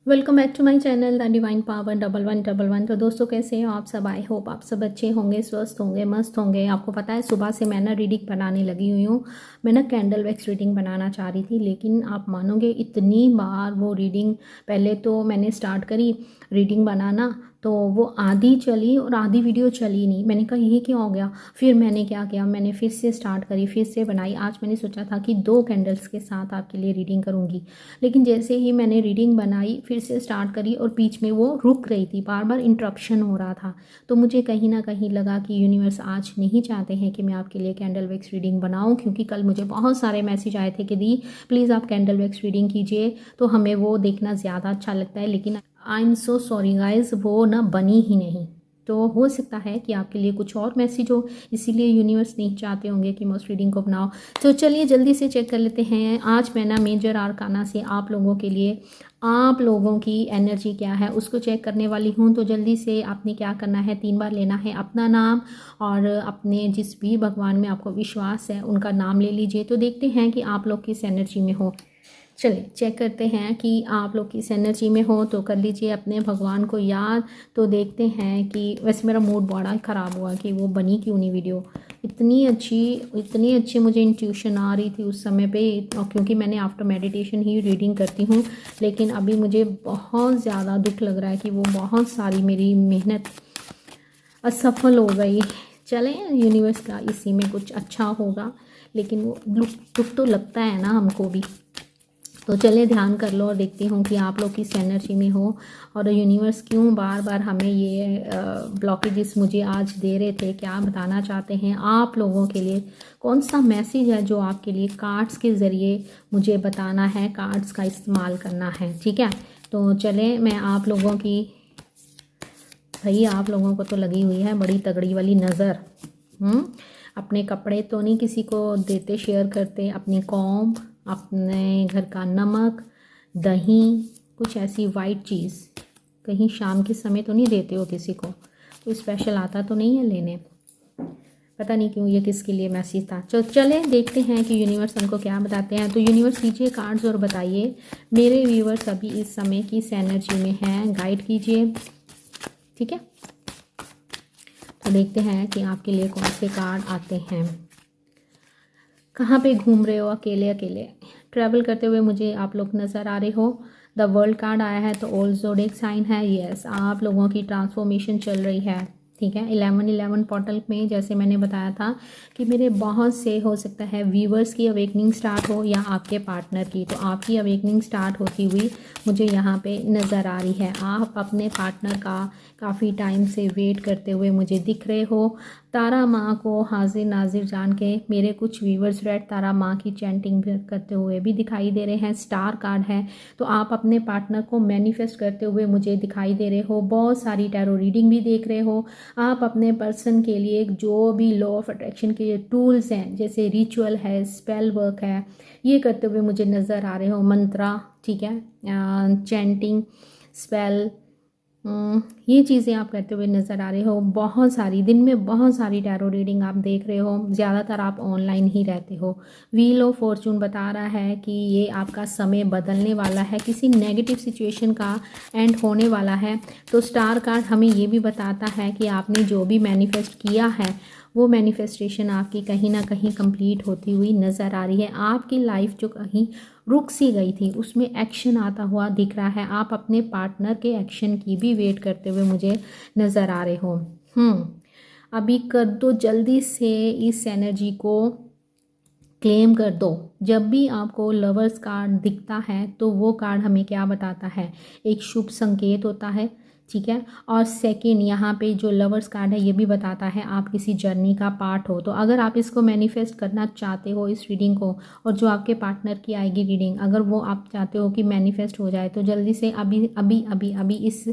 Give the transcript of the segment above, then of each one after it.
Welcome back to my channel the divine power 1111। तो दोस्तों कैसे हो आप सब। आई होप आप सब अच्छे होंगे, स्वस्थ होंगे, मस्त होंगे। आपको पता है सुबह से मैं ना रीडिंग बनाने लगी हुई हूँ। मैं ना कैंडल वैक्स रीडिंग बनाना चाह रही थी, लेकिन आप मानोगे इतनी बार वो रीडिंग, पहले तो मैंने स्टार्ट करी रीडिंग बनाना तो वो आधी चली और आधी वीडियो चली नहीं। मैंने कहा ये क्या हो गया। फिर मैंने क्या किया, मैंने फिर से स्टार्ट करी, फिर से बनाई। आज मैंने सोचा था कि 2 कैंडल्स के साथ आपके लिए रीडिंग करूँगी, लेकिन जैसे ही मैंने रीडिंग बनाई फिर से स्टार्ट करी और बीच में वो रुक रही थी, बार बार इंटरप्शन हो रहा था। तो मुझे कहीं ना कहीं लगा कि यूनिवर्स आज नहीं चाहते हैं कि मैं आपके लिए कैंडल वैक्स रीडिंग बनाऊं, क्योंकि कल मुझे बहुत सारे मैसेज आए थे कि दी प्लीज़ आप कैंडल वैक्स रीडिंग कीजिए, तो हमें वो देखना ज़्यादा अच्छा लगता है। लेकिन I am so sorry guys, वो ना बनी ही नहीं। तो हो सकता है कि आपके लिए कुछ और मैसेज हो, इसीलिए यूनिवर्स नहीं चाहते होंगे कि मैं उस रीडिंग को बनाओ। तो चलिए जल्दी से चेक कर लेते हैं। आज मैं ना मेजर आर्काना से आप लोगों के लिए, आप लोगों की एनर्जी क्या है उसको चेक करने वाली हूँ। तो जल्दी से आपने क्या करना है, 3 बार लेना है अपना नाम और अपने जिस भी भगवान में आपको विश्वास है उनका नाम ले लीजिए। तो देखते हैं कि आप लोग किस एनर्जी में हो। चलिए चेक करते हैं कि आप लोग किस एनर्जी में हो। तो कर लीजिए अपने भगवान को याद। तो देखते हैं कि वैसे मेरा मूड बड़ा ख़राब हुआ कि वो बनी क्यों नहीं वीडियो। इतनी अच्छी मुझे इंट्यूशन आ रही थी उस समय पे, और क्योंकि मैंने आफ्टर मेडिटेशन ही रीडिंग करती हूँ। लेकिन अभी मुझे बहुत ज़्यादा दुख लग रहा है कि वो बहुत सारी मेरी मेहनत असफल हो गई। चलें, यूनिवर्स का इसी में कुछ अच्छा होगा, लेकिन वो दुख तो लगता है ना हमको भी। तो चलिए ध्यान कर लो और देखती हूँ कि आप लोग किस एनर्जी में हो और यूनिवर्स क्यों बार बार हमें ये ब्लॉकेजेस मुझे आज दे रहे थे, क्या बताना चाहते हैं आप लोगों के लिए। कौन सा मैसेज है जो आपके लिए कार्ड्स के ज़रिए मुझे बताना है, कार्ड्स का इस्तेमाल करना है। ठीक है, तो चलें मैं आप लोगों की, भाई आप लोगों को तो लगी हुई है बड़ी तगड़ी वाली नज़र। अपने कपड़े तो नहीं किसी को देते, शेयर करते, अपनी कॉम, अपने घर का नमक, दही, कुछ ऐसी वाइट चीज़ कहीं शाम के समय तो नहीं देते हो किसी को, कोई स्पेशल आता तो नहीं है लेने। पता नहीं क्यों ये किसके लिए मैसेज था। चले देखते हैं कि यूनिवर्स हमको क्या बताते हैं। तो यूनिवर्स कीजिए कार्ड्स और बताइए मेरे व्यूवर्स अभी इस समय किस एनर्जी में हैं, गाइड कीजिए। ठीक है, तो देखते हैं कि आपके लिए कौन से कार्ड आते हैं। कहाँ पे घूम रहे हो अकेले अकेले, ट्रैवल करते हुए मुझे आप लोग नज़र आ रहे हो। द वर्ल्ड कार्ड आया है तो ऑल ज़ोडिएक साइन है। यस, आप लोगों की ट्रांसफॉर्मेशन चल रही है। ठीक है, 1111 पोर्टल में जैसे मैंने बताया था कि मेरे बहुत से हो सकता है व्यूवर्स की अवेकनिंग स्टार्ट हो या आपके पार्टनर की। तो आपकी अवेकनिंग स्टार्ट होती हुई मुझे यहाँ पे नज़र आ रही है। आप अपने पार्टनर का काफ़ी टाइम से वेट करते हुए मुझे दिख रहे हो। तारा माँ को हाजिर नाजिर जान के मेरे कुछ व्यूवर्स रेड तारा माँ की चैंटिंग करते हुए भी दिखाई दे रहे हैं। स्टार कार्ड है, तो आप अपने पार्टनर को मैनिफेस्ट करते हुए मुझे दिखाई दे रहे हो। बहुत सारी टैरो रीडिंग भी देख रहे हो। आप अपने पर्सन के लिए जो भी लॉ ऑफ अट्रैक्शन के टूल्स हैं, जैसे रिचुअल है, स्पेल वर्क है, ये करते हुए मुझे नज़र आ रहे हो। मंत्रा, ठीक है, चैंटिंग, स्पेल, ये चीज़ें आप करते हुए नज़र आ रहे हो। बहुत सारी दिन में बहुत सारी टैरो रीडिंग आप देख रहे हो। ज़्यादातर आप ऑनलाइन ही रहते हो। व्हील ऑफ फॉर्चून बता रहा है कि ये आपका समय बदलने वाला है, किसी नेगेटिव सिचुएशन का एंड होने वाला है। तो स्टार कार्ड हमें ये भी बताता है कि आपने जो भी मैनिफेस्ट किया है वो मैनिफेस्टेशन आपकी कहीं ना कहीं कंप्लीट होती हुई नज़र आ रही है। आपकी लाइफ जो कहीं रुक सी गई थी उसमें एक्शन आता हुआ दिख रहा है। आप अपने पार्टनर के एक्शन की भी वेट करते हुए मुझे नज़र आ रहे हो। अभी कर दो जल्दी से इस एनर्जी को क्लेम कर दो। जब भी आपको लवर्स कार्ड दिखता है तो वो कार्ड हमें क्या बताता है, एक शुभ संकेत होता है। ठीक है, और सेकंड यहाँ पे जो लवर्स कार्ड है ये भी बताता है आप किसी जर्नी का पार्ट हो। तो अगर आप इसको मैनिफेस्ट करना चाहते हो इस रीडिंग को, और जो आपके पार्टनर की आएगी रीडिंग, अगर वो आप चाहते हो कि मैनिफेस्ट हो जाए, तो जल्दी से अभी अभी अभी अभी इस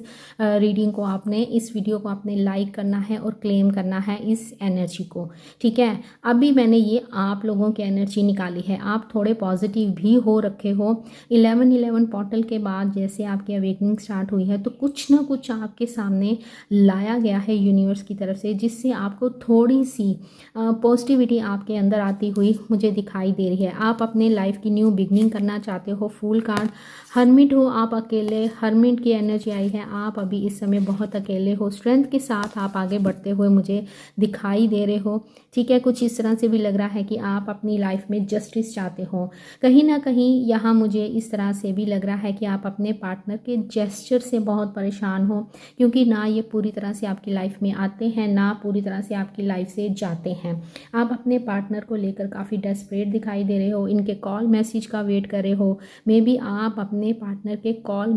रीडिंग को आपने, इस वीडियो को आपने लाइक करना है और क्लेम करना है इस एनर्जी को। ठीक है, अभी मैंने ये आप लोगों की एनर्जी निकाली है। आप थोड़े पॉजिटिव भी हो रखे हो। 1111 पोर्टल के बाद जैसे आपकी अवेकनिंग स्टार्ट हुई है तो कुछ ना कुछ कुछ आपके सामने लाया गया है यूनिवर्स की तरफ से, जिससे आपको थोड़ी सी पॉजिटिविटी आपके अंदर आती हुई मुझे दिखाई दे रही है। आप अपने लाइफ की न्यू बिगनिंग करना चाहते हो। फूल कार्ड, हर्मिट हो आप अकेले, हर्मिट की एनर्जी आई है। आप अभी इस समय बहुत अकेले हो, स्ट्रेंथ के साथ आप आगे बढ़ते हुए मुझे दिखाई दे रहे हो। ठीक है, कुछ इस तरह से भी लग रहा है कि आप अपनी लाइफ में जस्टिस चाहते हो। कहीं ना कहीं यहाँ मुझे इस तरह से भी लग रहा है कि आप अपने पार्टनर के जेस्चर से बहुत परेशान हो, क्योंकि ना ये पूरी तरह से आपकी लाइफ में आते हैं, ना पूरी तरह से आपकी लाइफ से जाते हैं। आप अपने पार्टनर को लेकर काफ़ी डेस्परेट दिखाई दे रहे हो, इनके कॉल मैसेज का वेट कर रहे हो। मे बी आप अपने पार्टनर के कॉल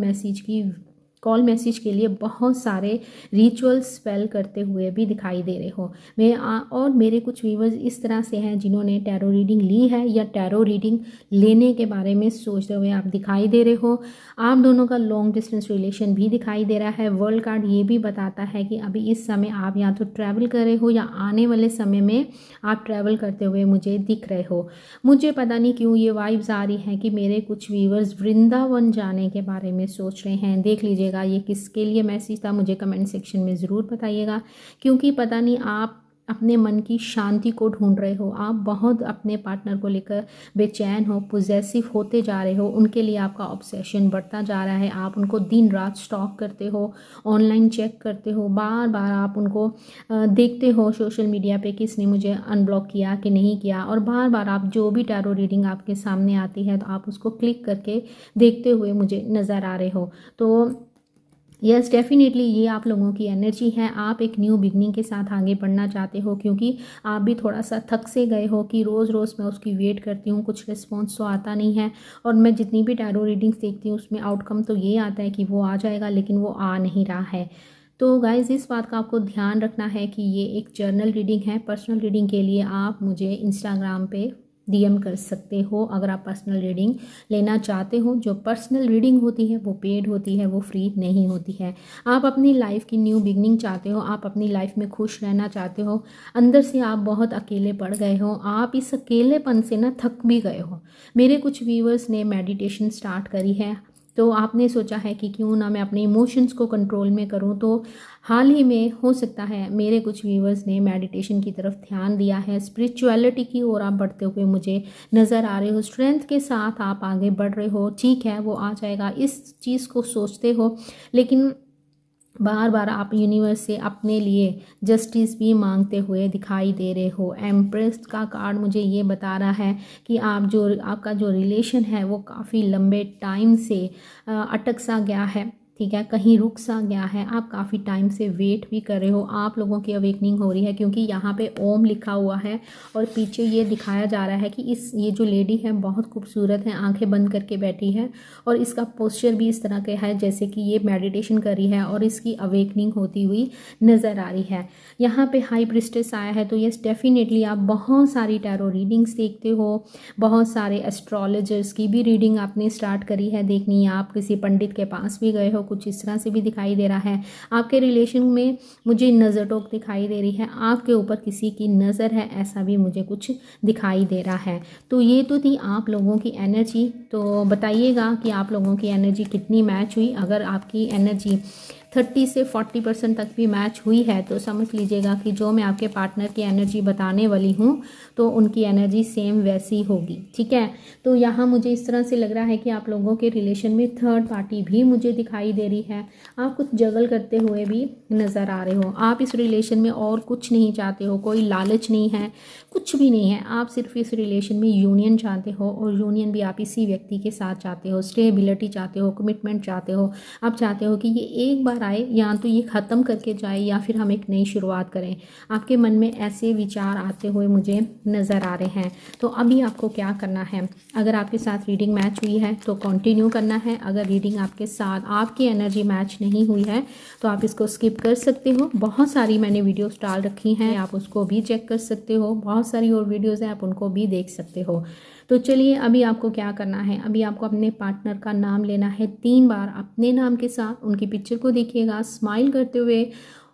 मैसेज के लिए बहुत सारे रिचुअल स्पेल करते हुए भी दिखाई दे रहे हो। और मेरे कुछ व्यूवर्स इस तरह से हैं जिन्होंने टैरो रीडिंग ली है या टैरो रीडिंग लेने के बारे में सोचते हुए आप दिखाई दे रहे हो। आप दोनों का लॉन्ग डिस्टेंस रिलेशन भी दिखाई दे रहा है। वर्ल्ड कार्ड ये भी बताता है कि अभी इस समय आप या तो ट्रैवल कर रहे हो या आने वाले समय में आप ट्रैवल करते हुए मुझे दिख रहे हो। मुझे पता नहीं क्यों ये वाइब्स आ रही हैं कि मेरे कुछ व्यूवर्स वृंदावन जाने के बारे में सोच रहे हैं। देख लीजिएगा ये किसके लिए मैसेज था, मुझे कमेंट सेक्शन में ज़रूर बताइएगा, क्योंकि पता नहीं आप अपने मन की शांति को ढूंढ रहे हो। आप बहुत अपने पार्टनर को लेकर बेचैन हो, पोजेसिव होते जा रहे हो, उनके लिए आपका ऑब्सेशन बढ़ता जा रहा है। आप उनको दिन रात स्टॉक करते हो, ऑनलाइन चेक करते हो, बार बार आप उनको देखते हो सोशल मीडिया पे किसने मुझे अनब्लॉक किया कि नहीं किया, और बार बार आप जो भी टैरो रीडिंग आपके सामने आती है तो आप उसको क्लिक करके देखते हुए मुझे नज़र आ रहे हो। तो यस, डेफिनेटली ये आप लोगों की एनर्जी है। आप एक न्यू बिगनिंग के साथ आगे बढ़ना चाहते हो, क्योंकि आप भी थोड़ा सा थक से गए हो कि रोज़ रोज़ मैं उसकी वेट करती हूँ, कुछ रिस्पॉन्स तो आता नहीं है। और मैं जितनी भी टैरो रीडिंग्स देखती हूँ उसमें आउटकम तो ये आता है कि वो आ जाएगा, लेकिन वो आ नहीं रहा है। तो गाइज़ इस बात का आपको ध्यान रखना है कि ये एक जर्नल रीडिंग है। पर्सनल रीडिंग के लिए आप मुझे इंस्टाग्राम पे DM कर सकते हो अगर आप पर्सनल रीडिंग लेना चाहते हो। जो पर्सनल रीडिंग होती है वो पेड होती है, वो फ्री नहीं होती है। आप अपनी लाइफ की न्यू बिगनिंग चाहते हो, आप अपनी लाइफ में खुश रहना चाहते हो, अंदर से आप बहुत अकेले पड़ गए हो, आप इस अकेलेपन से ना थक भी गए हो। मेरे कुछ व्यूअर्स ने मेडिटेशन स्टार्ट करी है, तो आपने सोचा है कि क्यों ना मैं अपने इमोशंस को कंट्रोल में करूं। तो हाल ही में हो सकता है मेरे कुछ व्यूवर्स ने मेडिटेशन की तरफ ध्यान दिया है, स्पिरिचुअलिटी की ओर आप बढ़ते हुए मुझे नज़र आ रहे हो, स्ट्रेंथ के साथ आप आगे बढ़ रहे हो। ठीक है, वो आ जाएगा, इस चीज़ को सोचते हो, लेकिन बार बार आप यूनिवर्स से अपने लिए जस्टिस भी मांगते हुए दिखाई दे रहे हो। एम्प्रेस का कार्ड मुझे ये बता रहा है कि आपका जो रिलेशन है वो काफ़ी लंबे टाइम से अटक सा गया है। ठीक है, कहीं रुक सा गया है, आप काफ़ी टाइम से वेट भी कर रहे हो। आप लोगों की अवेकनिंग हो रही है, क्योंकि यहाँ पे ओम लिखा हुआ है और पीछे ये दिखाया जा रहा है कि ये जो लेडी है बहुत खूबसूरत है, आंखें बंद करके बैठी है और इसका पोस्चर भी इस तरह का है जैसे कि ये मेडिटेशन कर रही है और इसकी अवेकनिंग होती हुई नज़र आ रही है। यहाँ पे हाई प्रिस्टेस आया है, तो यस डेफिनेटली आप बहुत सारी टैरो रीडिंग्स देखते हो, बहुत सारे एस्ट्रोलॉजर्स की भी रीडिंग आपने स्टार्ट करी है देखनी, आप किसी पंडित के पास भी गए हो, कुछ इस तरह से भी दिखाई दे रहा है। आपके रिलेशन में मुझे नज़र टोक दिखाई दे रही है, आपके ऊपर किसी की नज़र है, ऐसा भी मुझे कुछ दिखाई दे रहा है। तो ये तो थी आप लोगों की एनर्जी। तो बताइएगा कि आप लोगों की एनर्जी कितनी मैच हुई। अगर आपकी एनर्जी 30 से 40% तक भी मैच हुई है तो समझ लीजिएगा कि जो मैं आपके पार्टनर की एनर्जी बताने वाली हूँ तो उनकी एनर्जी सेम वैसी होगी। ठीक है, तो यहाँ मुझे इस तरह से लग रहा है कि आप लोगों के रिलेशन में थर्ड पार्टी भी मुझे दिखाई दे रही है। आप कुछ जगल करते हुए भी नज़र आ रहे हो। आप इस रिलेशन में और कुछ नहीं चाहते हो, कोई लालच नहीं है, कुछ भी नहीं है। आप सिर्फ इस रिलेशन में यूनियन चाहते हो और यूनियन भी आप इसी व्यक्ति के साथ चाहते हो, स्टेबिलिटी चाहते हो, कमिटमेंट चाहते हो। आप चाहते हो कि ये एक बार आए, या तो ये ख़त्म करके जाए या फिर हम एक नई शुरुआत करें। आपके मन में ऐसे विचार आते हुए मुझे नज़र आ रहे हैं। तो अभी आपको क्या करना है, अगर आपके साथ रीडिंग मैच हुई है तो कंटिन्यू करना है। अगर रीडिंग आपके साथ आपकी एनर्जी मैच नहीं हुई है तो आप इसको स्किप कर सकते हो। बहुत सारी मैंने वीडियोस डाल रखी हैं, आप उसको भी चेक कर सकते हो। बहुत सारी और वीडियोस हैं, आप उनको भी देख सकते हो। तो चलिए अभी आपको क्या करना है, अभी आपको अपने पार्टनर का नाम लेना है 3 बार अपने नाम के साथ। उनकी पिक्चर को देखिएगा, स्माइल करते हुए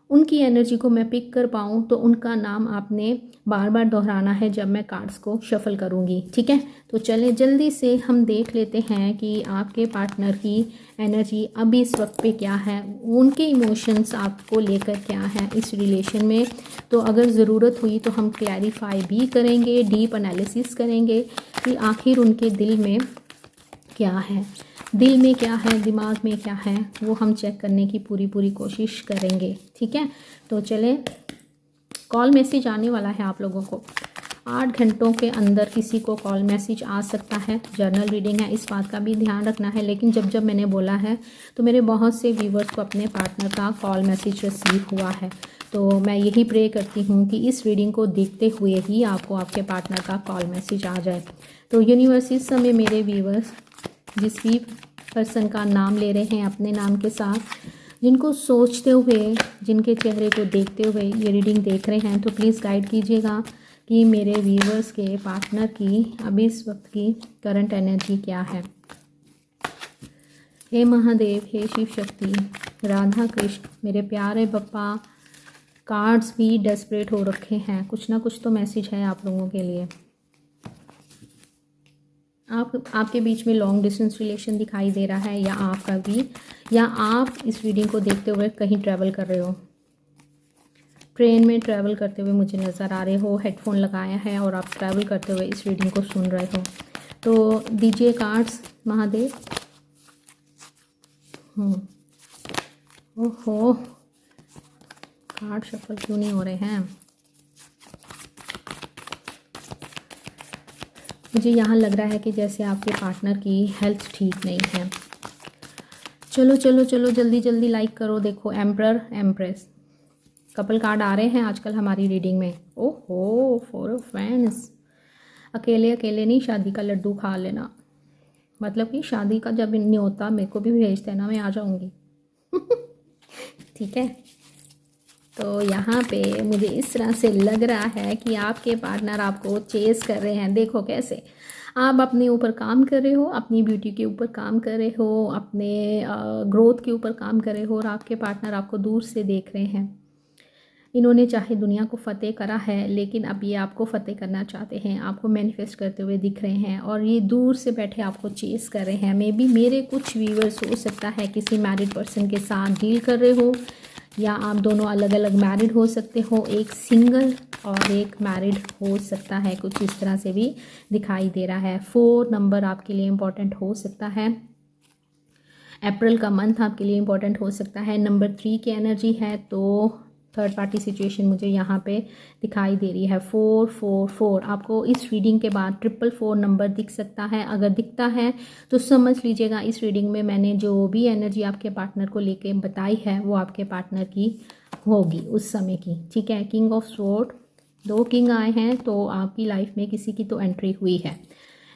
उनकी एनर्जी को मैं पिक कर पाऊँ, तो उनका नाम आपने बार बार दोहराना है जब मैं कार्ड्स को शफल करूँगी, ठीक है। तो चले जल्दी से हम देख लेते हैं कि आपके पार्टनर की एनर्जी अभी इस वक्त पे क्या है, उनके इमोशंस आपको लेकर क्या है इस रिलेशन में। तो अगर ज़रूरत हुई तो हम क्लैरिफाई भी करेंगे, डीप एनालिसिस करेंगे कि आखिर उनके दिल में क्या है, दिल में क्या है, दिमाग में क्या है, वो हम चेक करने की पूरी कोशिश करेंगे, ठीक है। तो चले, कॉल मैसेज आने वाला है आप लोगों को 8 घंटों के अंदर किसी को कॉल मैसेज आ सकता है। जर्नल रीडिंग है, इस बात का भी ध्यान रखना है। लेकिन जब मैंने बोला है तो मेरे बहुत से व्यूवर्स को अपने पार्टनर का कॉल मैसेज रिसीव हुआ है। तो मैं यही प्रे करती हूँ कि इस रीडिंग को देखते हुए ही आपको आपके पार्टनर का कॉल मैसेज आ जाए। तो यूनिवर्स इस समय मेरे व्यूवर्स जिस भी पर्सन का नाम ले रहे हैं अपने नाम के साथ, जिनको सोचते हुए, जिनके चेहरे को देखते हुए ये रीडिंग देख रहे हैं, तो प्लीज़ गाइड कीजिएगा कि मेरे व्यूवर्स के पार्टनर की अभी इस वक्त की करंट एनर्जी क्या है। हे महादेव, हे शिव शक्ति, राधा कृष्ण, मेरे प्यारे बप्पा, कार्ड्स भी डेस्परेट हो रखे हैं, कुछ ना कुछ तो मैसेज है आप लोगों के लिए। आपके बीच में लॉन्ग डिस्टेंस रिलेशन दिखाई दे रहा है, या आपका भी, या आप इस रीडिंग को देखते हुए कहीं ट्रैवल कर रहे हो, ट्रेन में ट्रैवल करते हुए मुझे नज़र आ रहे हो, हेडफोन लगाया है और आप ट्रैवल करते हुए इस रीडिंग को सुन रहे हो। तो दीजिए कार्ड्स महादेव। ओहो, कार्ड शफल क्यों नहीं हो रहे हैं? मुझे यहाँ लग रहा है कि जैसे आपके पार्टनर की हेल्थ ठीक नहीं है। चलो चलो चलो, जल्दी जल्दी लाइक करो। देखो, एम्परर, एम्प्रेस, कपल कार्ड आ रहे हैं आजकल हमारी रीडिंग में। ओहो, 4 ऑफ फ्रेंड्स। अकेले अकेले नहीं, शादी का लड्डू खा लेना। मतलब कि शादी का जब न्योता मेरे को भी भेज देना, मैं आ जाऊँगी। ठीक है। तो यहाँ पे मुझे इस तरह से लग रहा है कि आपके पार्टनर आपको चेस कर रहे हैं। देखो कैसे आप अपने ऊपर काम कर रहे हो, अपनी ब्यूटी के ऊपर काम कर रहे हो, अपने ग्रोथ के ऊपर काम कर रहे हो, और आपके पार्टनर आपको दूर से देख रहे हैं। इन्होंने चाहे दुनिया को फतेह करा है, लेकिन अब ये आपको फतेह करना चाहते हैं, आपको मैनिफेस्ट करते हुए दिख रहे हैं, और ये दूर से बैठे आपको चेस कर रहे हैं। मे बी मेरे कुछ व्यूवर्स हो सकता है किसी मैरिड पर्सन के साथ डील कर रहे हो, या आप दोनों अलग अलग मैरिड हो सकते हो, एक सिंगल और एक मैरिड हो सकता है, कुछ इस तरह से भी दिखाई दे रहा है। 4 नंबर आपके लिए इम्पॉर्टेंट हो सकता है। अप्रैल का मंथ आपके लिए इम्पॉर्टेंट हो सकता है। नंबर 3 की एनर्जी है, तो थर्ड पार्टी सिचुएशन मुझे यहाँ पे दिखाई दे रही है। 4 4 4 आपको इस रीडिंग के बाद 444 नंबर दिख सकता है। अगर दिखता है तो समझ लीजिएगा इस रीडिंग में मैंने जो भी एनर्जी आपके पार्टनर को लेके बताई है वो आपके पार्टनर की होगी उस समय की, ठीक है। किंग ऑफ स्वॉर्ड, 2 किंग आए हैं, तो आपकी लाइफ में किसी की तो एंट्री हुई है।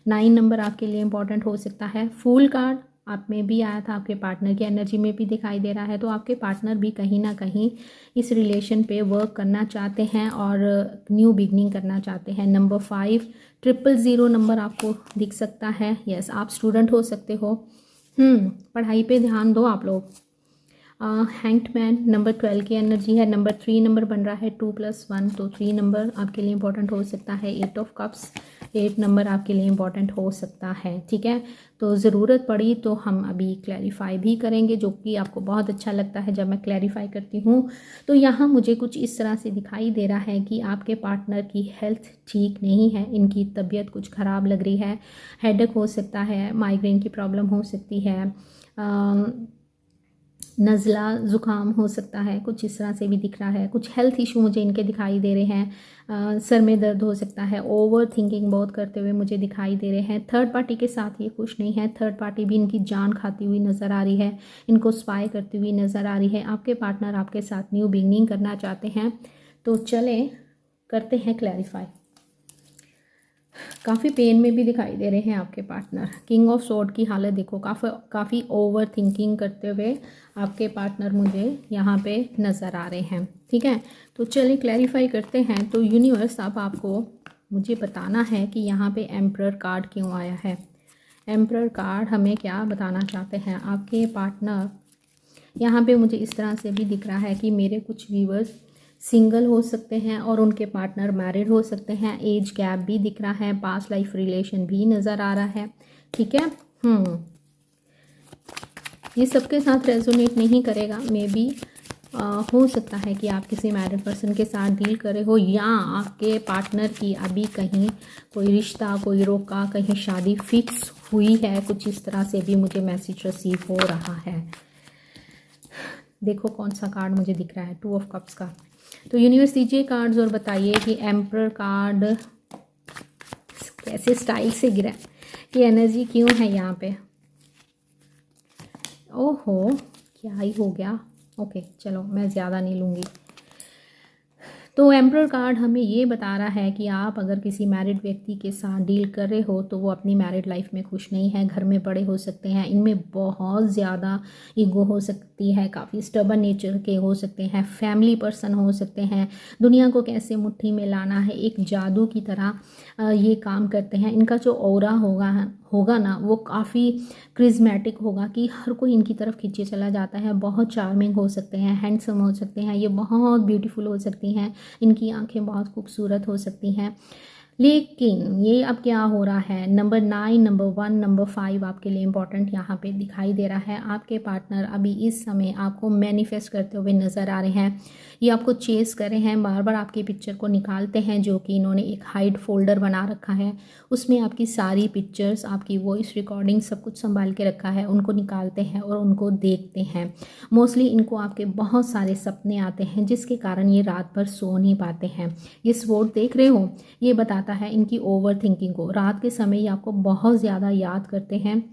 9 नंबर आपके लिए इम्पॉर्टेंट हो सकता है। फूल कार्ड आप में भी आया था, आपके पार्टनर की एनर्जी में भी दिखाई दे रहा है। तो आपके पार्टनर भी कहीं ना कहीं इस रिलेशन पे वर्क करना चाहते हैं और न्यू बिगनिंग करना चाहते हैं। नंबर 5 000 नंबर आपको दिख सकता है। यस, आप स्टूडेंट हो सकते हो। पढ़ाई पे ध्यान दो आप लोग। हैंग्ड मैन, नंबर 12 की एनर्जी है। नंबर 3 नंबर बन रहा है 2 + 1, तो 3 नंबर आपके लिए इंपॉर्टेंट हो सकता है। 8 ऑफ कप्स, 8 नंबर आपके लिए इंपॉर्टेंट हो सकता है, ठीक है। तो ज़रूरत पड़ी तो हम अभी क्लैरिफाई भी करेंगे, जो कि आपको बहुत अच्छा लगता है जब मैं क्लैरिफाई करती हूँ। तो यहाँ मुझे कुछ इस तरह से दिखाई दे रहा है कि आपके पार्टनर की हेल्थ ठीक नहीं है, इनकी तबीयत कुछ ख़राब लग रही है। हेडेक हो सकता है, माइग्रेन की प्रॉब्लम हो सकती है, नज़ला ज़ुकाम हो सकता है, कुछ इस तरह से भी दिख रहा है। कुछ हेल्थ इशू मुझे इनके दिखाई दे रहे हैं। सर में दर्द हो सकता है। ओवर थिंकिंग बहुत करते हुए मुझे दिखाई दे रहे हैं। थर्ड पार्टी के साथ ये खुश नहीं है। थर्ड पार्टी भी इनकी जान खाती हुई नज़र आ रही है, इनको स्पाई करती हुई नज़र आ रही है। आपके पार्टनर आपके साथ न्यू बिगनिंग करना चाहते हैं। तो चले करते हैं क्लैरिफाई। काफ़ी पेन में भी दिखाई दे रहे हैं आपके पार्टनर। किंग ऑफ स्वॉर्ड की हालत देखो, काफ़ी ओवर थिंकिंग करते हुए आपके पार्टनर मुझे यहाँ पे नज़र आ रहे हैं, ठीक है। तो चलिए क्लैरिफाई करते हैं। तो यूनिवर्स अब आपको मुझे बताना है कि यहाँ पे एम्परर कार्ड क्यों आया है। एम्परर कार्ड हमें क्या बताना चाहते हैं? आपके पार्टनर यहाँ पे मुझे इस तरह से भी दिख रहा है कि मेरे कुछ व्यूवर्स सिंगल हो सकते हैं और उनके पार्टनर मैरिड हो सकते हैं। एज गैप भी दिख रहा है, पास्ट लाइफ रिलेशन भी नज़र आ रहा है। ठीक है, ये सबके साथ रेजोनेट नहीं करेगा। मे बी हो सकता है कि आप किसी मैरिड पर्सन के साथ डील करे हो, या आपके पार्टनर की अभी कहीं कोई रिश्ता, कोई रोका, कहीं शादी फिक्स हुई है। कुछ इस तरह से भी मुझे मैसेज रिसीव हो रहा है। देखो कौन सा कार्ड मुझे दिख रहा है, 2 ऑफ कप्स का। तो यूनिवर्स दीजिए कार्ड्स और बताइए कि एम्परर कार्ड कैसे स्टाइल से गिरा है, ये एनर्जी क्यों है यहाँ पे। ओहो, क्या ही हो गया। ओके चलो, मैं ज़्यादा नहीं लूँगी। तो एम्परर कार्ड हमें ये बता रहा है कि आप अगर किसी मैरिड व्यक्ति के साथ डील कर रहे हो तो वो अपनी मैरिड लाइफ में खुश नहीं है। घर में बड़े हो सकते हैं, इनमें बहुत ज़्यादा ईगो हो सकती है, काफ़ी स्टबर्न नेचर के हो सकते हैं, फैमिली पर्सन हो सकते हैं। दुनिया को कैसे मुट्ठी में लाना है, एक जादू की तरह ये काम करते हैं। इनका जो ऑरा होगा ना, वो काफ़ी क्रिज्मेटिक होगा कि हर कोई इनकी तरफ खींचे चला जाता है। बहुत चार्मिंग हो सकते हैं, हैंडसम हो सकते हैं, ये बहुत ब्यूटीफुल हो सकती हैं, इनकी आंखें बहुत खूबसूरत हो सकती हैं। लेकिन ये अब क्या हो रहा है, नंबर 9, नंबर 1, नंबर 5 आपके लिए इंपॉर्टेंट यहाँ पे दिखाई दे रहा है। आपके पार्टनर अभी इस समय आपको मैनिफेस्ट करते हुए नज़र आ रहे हैं। ये आपको चेस कर रहे हैं, बार बार आपकी पिक्चर को निकालते हैं, जो कि इन्होंने एक हाइड फोल्डर बना रखा है। उसमें आपकी सारी पिक्चर्स, आपकी वॉइस रिकॉर्डिंग सब कुछ संभाल के रखा है। उनको निकालते हैं और उनको देखते हैं। मोस्टली इनको आपके बहुत सारे सपने आते हैं, जिसके कारण ये रात भर सो नहीं पाते हैं। ये स्वॉर्ड देख रहे हो, ये बताता है इनकी ओवर थिंकिंग को। रात के समय ये आपको बहुत ज़्यादा याद करते हैं,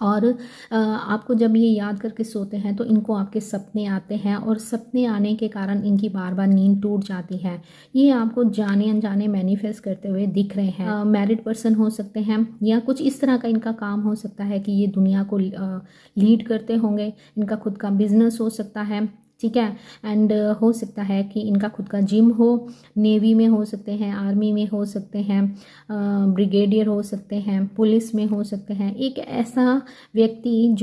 और आपको जब ये याद करके सोते हैं तो इनको आपके सपने आते हैं, और सपने आने के कारण इनकी बार बार नींद टूट जाती है। ये आपको जाने अनजाने मैनिफेस्ट करते हुए दिख रहे हैं। मैरिड पर्सन हो सकते हैं, या कुछ इस तरह का इनका काम हो सकता है कि ये दुनिया को लीड करते होंगे। इनका खुद का बिजनेस हो सकता है, ठीक है। एंड हो सकता है कि इनका खुद का जिम हो, नेवी में हो सकते हैं, आर्मी में हो सकते हैं, ब्रिगेडियर हो सकते हैं, पुलिस में हो सकते हैं। एक ऐसा व्यक्ति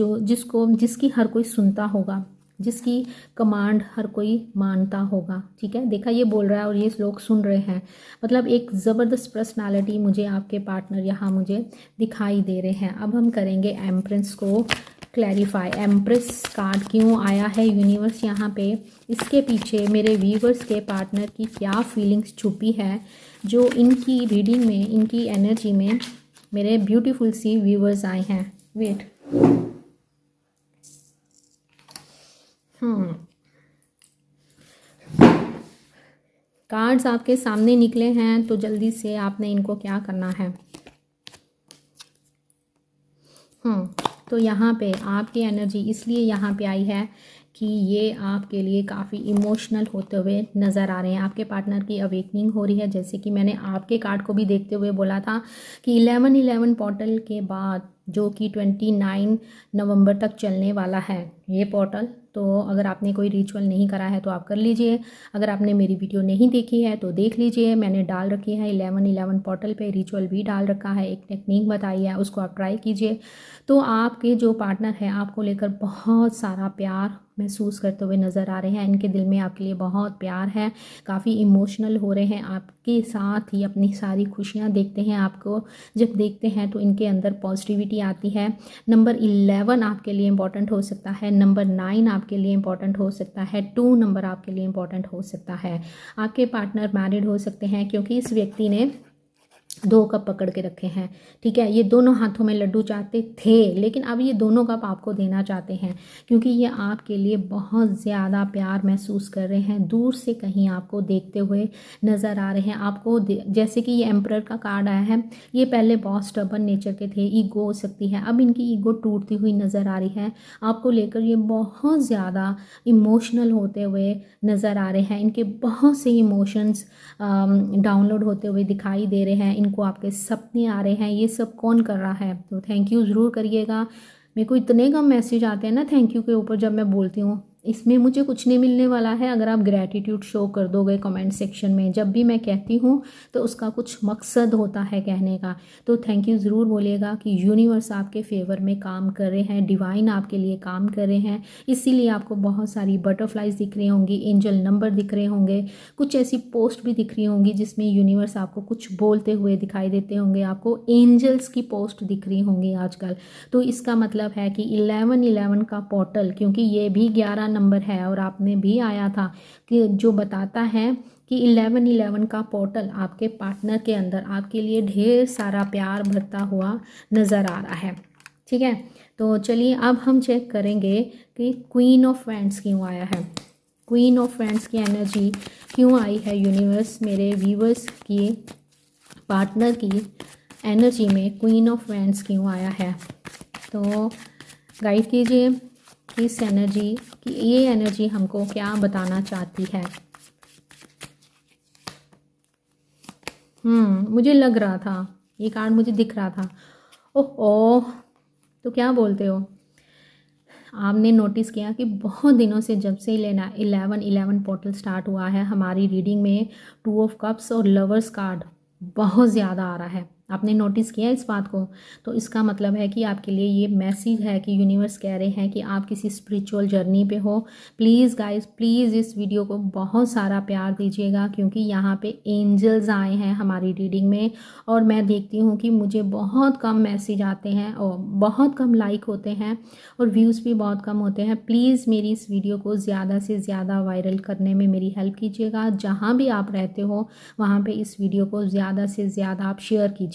जिसकी हर कोई सुनता होगा, जिसकी कमांड हर कोई मानता होगा। ठीक है, देखा ये बोल रहा है और ये लोग सुन रहे हैं। मतलब एक ज़बरदस्त पर्सनालिटी मुझे आपके पार्टनर यहाँ मुझे दिखाई दे रहे हैं। अब हम करेंगे एम्प्रेस को क्लैरिफाई। एम्प्रेस कार्ड क्यों आया है यूनिवर्स यहाँ पे, इसके पीछे मेरे व्यूवर्स के पार्टनर की क्या फीलिंग्स छुपी है, जो इनकी रीडिंग में, इनकी एनर्जी में मेरे ब्यूटीफुल सी व्यूवर्स आए हैं। वेट, कार्ड्स आपके सामने निकले हैं, तो जल्दी से आपने इनको क्या करना है। तो यहाँ पे आपकी एनर्जी इसलिए यहाँ पे आई है कि ये आपके लिए काफ़ी इमोशनल होते हुए नज़र आ रहे हैं। आपके पार्टनर की अवेकनिंग हो रही है, जैसे कि मैंने आपके कार्ड को भी देखते हुए बोला था कि 11/11 पोर्टल के बाद, जो कि 29 नवंबर तक चलने वाला है ये पोर्टल। तो अगर आपने कोई रिचुअल नहीं करा है तो आप कर लीजिए। अगर आपने मेरी वीडियो नहीं देखी है तो देख लीजिए, मैंने डाल रखी है 11/11 पोर्टल पे रिचुअल भी डाल रखा है, एक टेक्निक बताई है, उसको आप ट्राई कीजिए। तो आपके जो पार्टनर है आपको लेकर बहुत सारा प्यार महसूस करते हुए नज़र आ रहे हैं। इनके दिल में आपके लिए बहुत प्यार है, काफ़ी इमोशनल हो रहे हैं आपके साथ ही, अपनी सारी खुशियाँ देखते हैं। आपको जब देखते हैं तो इनके अंदर पॉजिटिविटी आती है। नंबर 11 आपके लिए इंपॉर्टेंट हो सकता है, नंबर 9 आपके लिए इंपॉर्टेंट हो सकता है, 2 नंबर आपके लिए इंपॉर्टेंट हो सकता है। आपके पार्टनर मैरिड हो सकते हैं, क्योंकि इस व्यक्ति ने 2 कप पकड़ के रखे हैं। ठीक है, ये दोनों हाथों में लड्डू चाहते थे, लेकिन अब ये दोनों कप आपको देना चाहते हैं, क्योंकि ये आपके लिए बहुत ज़्यादा प्यार महसूस कर रहे हैं। दूर से कहीं आपको देखते हुए नज़र आ रहे हैं। आपको जैसे कि ये एम्परर का कार्ड आया है, ये पहले बहुत स्टबर्न नेचर के थे, ईगो हो सकती है, अब इनकी ईगो टूटती हुई नज़र आ रही है। आपको लेकर ये बहुत ज़्यादा इमोशनल होते हुए नज़र आ रहे हैं। इनके बहुत से इमोशंस डाउनलोड होते हुए दिखाई दे रहे हैं। इनको आपके सपने आ रहे हैं। ये सब कौन कर रहा है, तो थैंक यू ज़रूर करिएगा। मेरे को इतने कम मैसेज आते हैं ना थैंक यू के ऊपर जब मैं बोलती हूँ, इसमें मुझे कुछ नहीं मिलने वाला है अगर आप ग्रैटिट्यूड शो कर दोगे कमेंट सेक्शन में। जब भी मैं कहती हूँ तो उसका कुछ मकसद होता है कहने का। तो थैंक यू ज़रूर बोलिएगा कि यूनिवर्स आपके फेवर में काम कर रहे हैं, डिवाइन आपके लिए काम कर रहे हैं, इसीलिए आपको बहुत सारी बटरफ्लाइज दिख रही होंगी, एंजल नंबर दिख रहे होंगे, कुछ ऐसी पोस्ट भी दिख रही होंगी जिसमें यूनिवर्स आपको कुछ बोलते हुए दिखाई देते होंगे, आपको एंजल्स की पोस्ट दिख रही होंगी आजकल। तो इसका मतलब है कि 1111 का पोर्टल, क्योंकि ये भी 11 नंबर है और आपने भी आया था कि जो बताता है कि 1111 का पोर्टल आपके पार्टनर के अंदर आपके लिए ढेर सारा प्यार भरता हुआ नज़र आ रहा है। ठीक है, तो चलिए अब हम चेक करेंगे कि क्वीन ऑफ वैंड्स क्यों आया है। क्वीन ऑफ वैंड्स की एनर्जी क्यों आई है यूनिवर्स मेरे व्यूवर्स की पार्टनर की एनर्जी में, क्वीन ऑफ वैंड्स क्यों आया है। तो गाइड कीजिए कि इस एनर्जी कि ये एनर्जी हमको क्या बताना चाहती है। मुझे लग रहा था, ये कार्ड मुझे दिख रहा था। ओह, तो क्या बोलते हो, आपने नोटिस किया कि बहुत दिनों से जब से लेना 1111 पोर्टल स्टार्ट हुआ है हमारी रीडिंग में 2 ऑफ कप्स और लवर्स कार्ड बहुत ज़्यादा आ रहा है। आपने नोटिस किया इस बात को। तो इसका मतलब है कि आपके लिए ये मैसेज है कि यूनिवर्स कह रहे हैं कि आप किसी स्पिरिचुअल जर्नी पे हो। प्लीज़ गाइस, प्लीज़ इस वीडियो को बहुत सारा प्यार दीजिएगा, क्योंकि यहाँ पे एंजल्स आए हैं हमारी रीडिंग में और मैं देखती हूँ कि मुझे बहुत कम मैसेज आते हैं और बहुत कम लाइक होते हैं और व्यूज़ भी बहुत कम होते हैं। प्लीज़ मेरी इस वीडियो को ज़्यादा से ज़्यादा वायरल करने में मेरी हेल्प कीजिएगा। जहाँ भी आप रहते हो वहाँ पे इस वीडियो को ज़्यादा से ज़्यादा आप शेयर कीजिएगा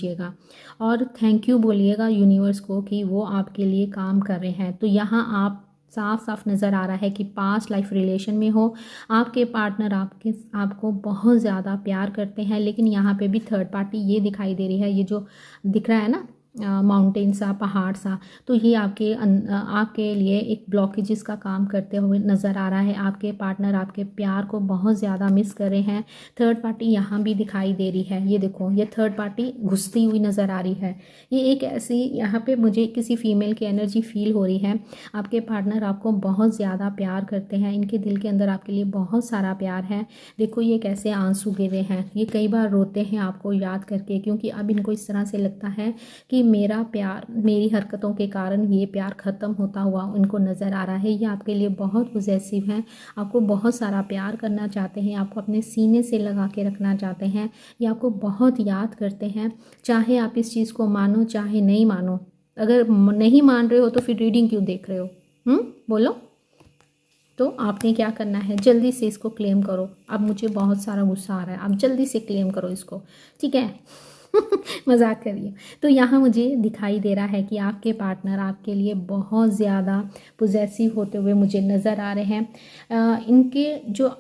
और थैंक यू बोलिएगा यूनिवर्स को कि वो आपके लिए काम कर रहे हैं। तो यहाँ आप साफ साफ नज़र आ रहा है कि पास्ट लाइफ रिलेशन में हो, आपके पार्टनर आपको बहुत ज़्यादा प्यार करते हैं, लेकिन यहाँ पे भी थर्ड पार्टी ये दिखाई दे रही है। ये जो दिख रहा है ना माउंटेन सा, पहाड़ सा, तो ये आपके लिए एक ब्लॉकेजेस का काम करते हुए नज़र आ रहा है। आपके पार्टनर आपके प्यार को बहुत ज़्यादा मिस कर रहे हैं। थर्ड पार्टी यहाँ भी दिखाई दे रही है। ये देखो, ये थर्ड पार्टी घुसती हुई नज़र आ रही है। ये एक ऐसी, यहाँ पे मुझे किसी फीमेल की एनर्जी फील हो रही है। आपके पार्टनर आपको बहुत ज़्यादा प्यार करते हैं, इनके दिल के अंदर आपके लिए बहुत सारा प्यार है। देखो ये कैसे आंसू गिरे हैं, ये कई बार रोते हैं आपको याद करके, क्योंकि अब इनको इस तरह से लगता है कि मेरा प्यार, मेरी हरकतों के कारण ये प्यार ख़त्म होता हुआ उनको नज़र आ रहा है। ये आपके लिए बहुत पॉजेसिव हैं, आपको बहुत सारा प्यार करना चाहते हैं, आपको अपने सीने से लगा के रखना चाहते हैं, ये आपको बहुत याद करते हैं। चाहे आप इस चीज़ को मानो चाहे नहीं मानो, अगर नहीं मान रहे हो तो फिर रीडिंग क्यों देख रहे हो, बोलो। तो आपने क्या करना है, जल्दी से इसको क्लेम करो। अब मुझे बहुत सारा गुस्सा आ रहा है, आप जल्दी से क्लेम करो इसको, ठीक है। मजाक करिए। तो यहाँ मुझे दिखाई दे रहा है कि आपके पार्टनर आपके लिए बहुत ज़्यादा पॉजेसिव होते हुए मुझे नज़र आ रहे हैं। इनके जो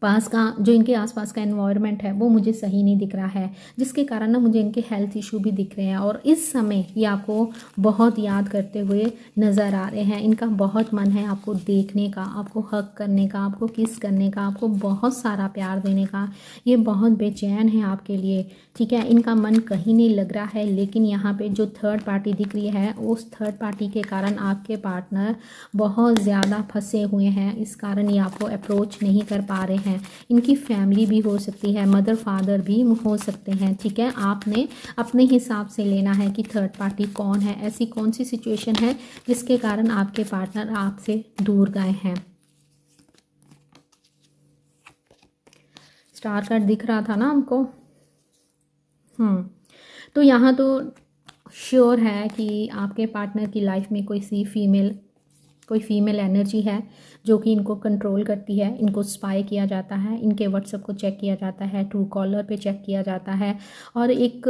इनके आसपास का एनवायरनमेंट है वो मुझे सही नहीं दिख रहा है, जिसके कारण ना मुझे इनके हेल्थ इशू भी दिख रहे हैं और इस समय ये आपको बहुत याद करते हुए नज़र आ रहे हैं। इनका बहुत मन है आपको देखने का, आपको हग करने का, आपको किस करने का, आपको बहुत सारा प्यार देने का। ये बहुत बेचैन है आपके लिए, ठीक है। इनका मन कहीं नहीं लग रहा है, लेकिन यहाँ पे जो थर्ड पार्टी दिख रही है उस थर्ड पार्टी के कारण आपके पार्टनर बहुत ज़्यादा फंसे हुए हैं। इस कारण ये आपको अप्रोच नहीं कर पा रहे हैं। इनकी फैमिली भी हो सकती है, मदर फादर भी हो सकते हैं, ठीक है। आपने अपने हिसाब से लेना है कि थर्ड पार्टी कौन है, ऐसी कौन सी सिचुएशन है जिसके कारण आपके पार्टनर आपसे दूर गए हैं। स्टार कार्ड दिख रहा था ना हमको। तो यहाँ तो श्योर है कि आपके पार्टनर की लाइफ में कोई फीमेल एनर्जी है जो कि इनको कंट्रोल करती है। इनको स्पाई किया जाता है, इनके व्हाट्सएप को चेक किया जाता है, ट्रू कॉलर पे चेक किया जाता है और एक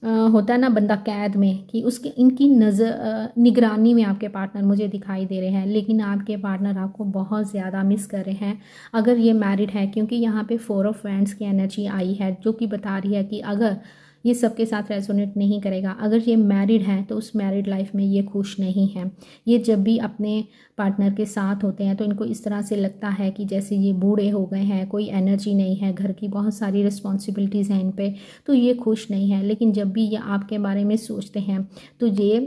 होता है ना बंदा कैद में, कि उसके इनकी निगरानी में आपके पार्टनर मुझे दिखाई दे रहे हैं। लेकिन आपके पार्टनर आपको बहुत ज़्यादा मिस कर रहे हैं अगर ये मैरिड है, क्योंकि यहाँ पे 4 ऑफ वैंड्स की एनर्जी आई है जो कि बता रही है कि अगर ये सबके साथ रेजोनेट नहीं करेगा, अगर ये मैरिड हैं तो उस मैरिड लाइफ में ये खुश नहीं हैं। ये जब भी अपने पार्टनर के साथ होते हैं तो इनको इस तरह से लगता है कि जैसे ये बूढ़े हो गए हैं, कोई एनर्जी नहीं है, घर की बहुत सारी रिस्पॉन्सिबिलिटीज़ हैं इन पे, तो ये खुश नहीं है। लेकिन जब भी ये आपके बारे में सोचते हैं तो ये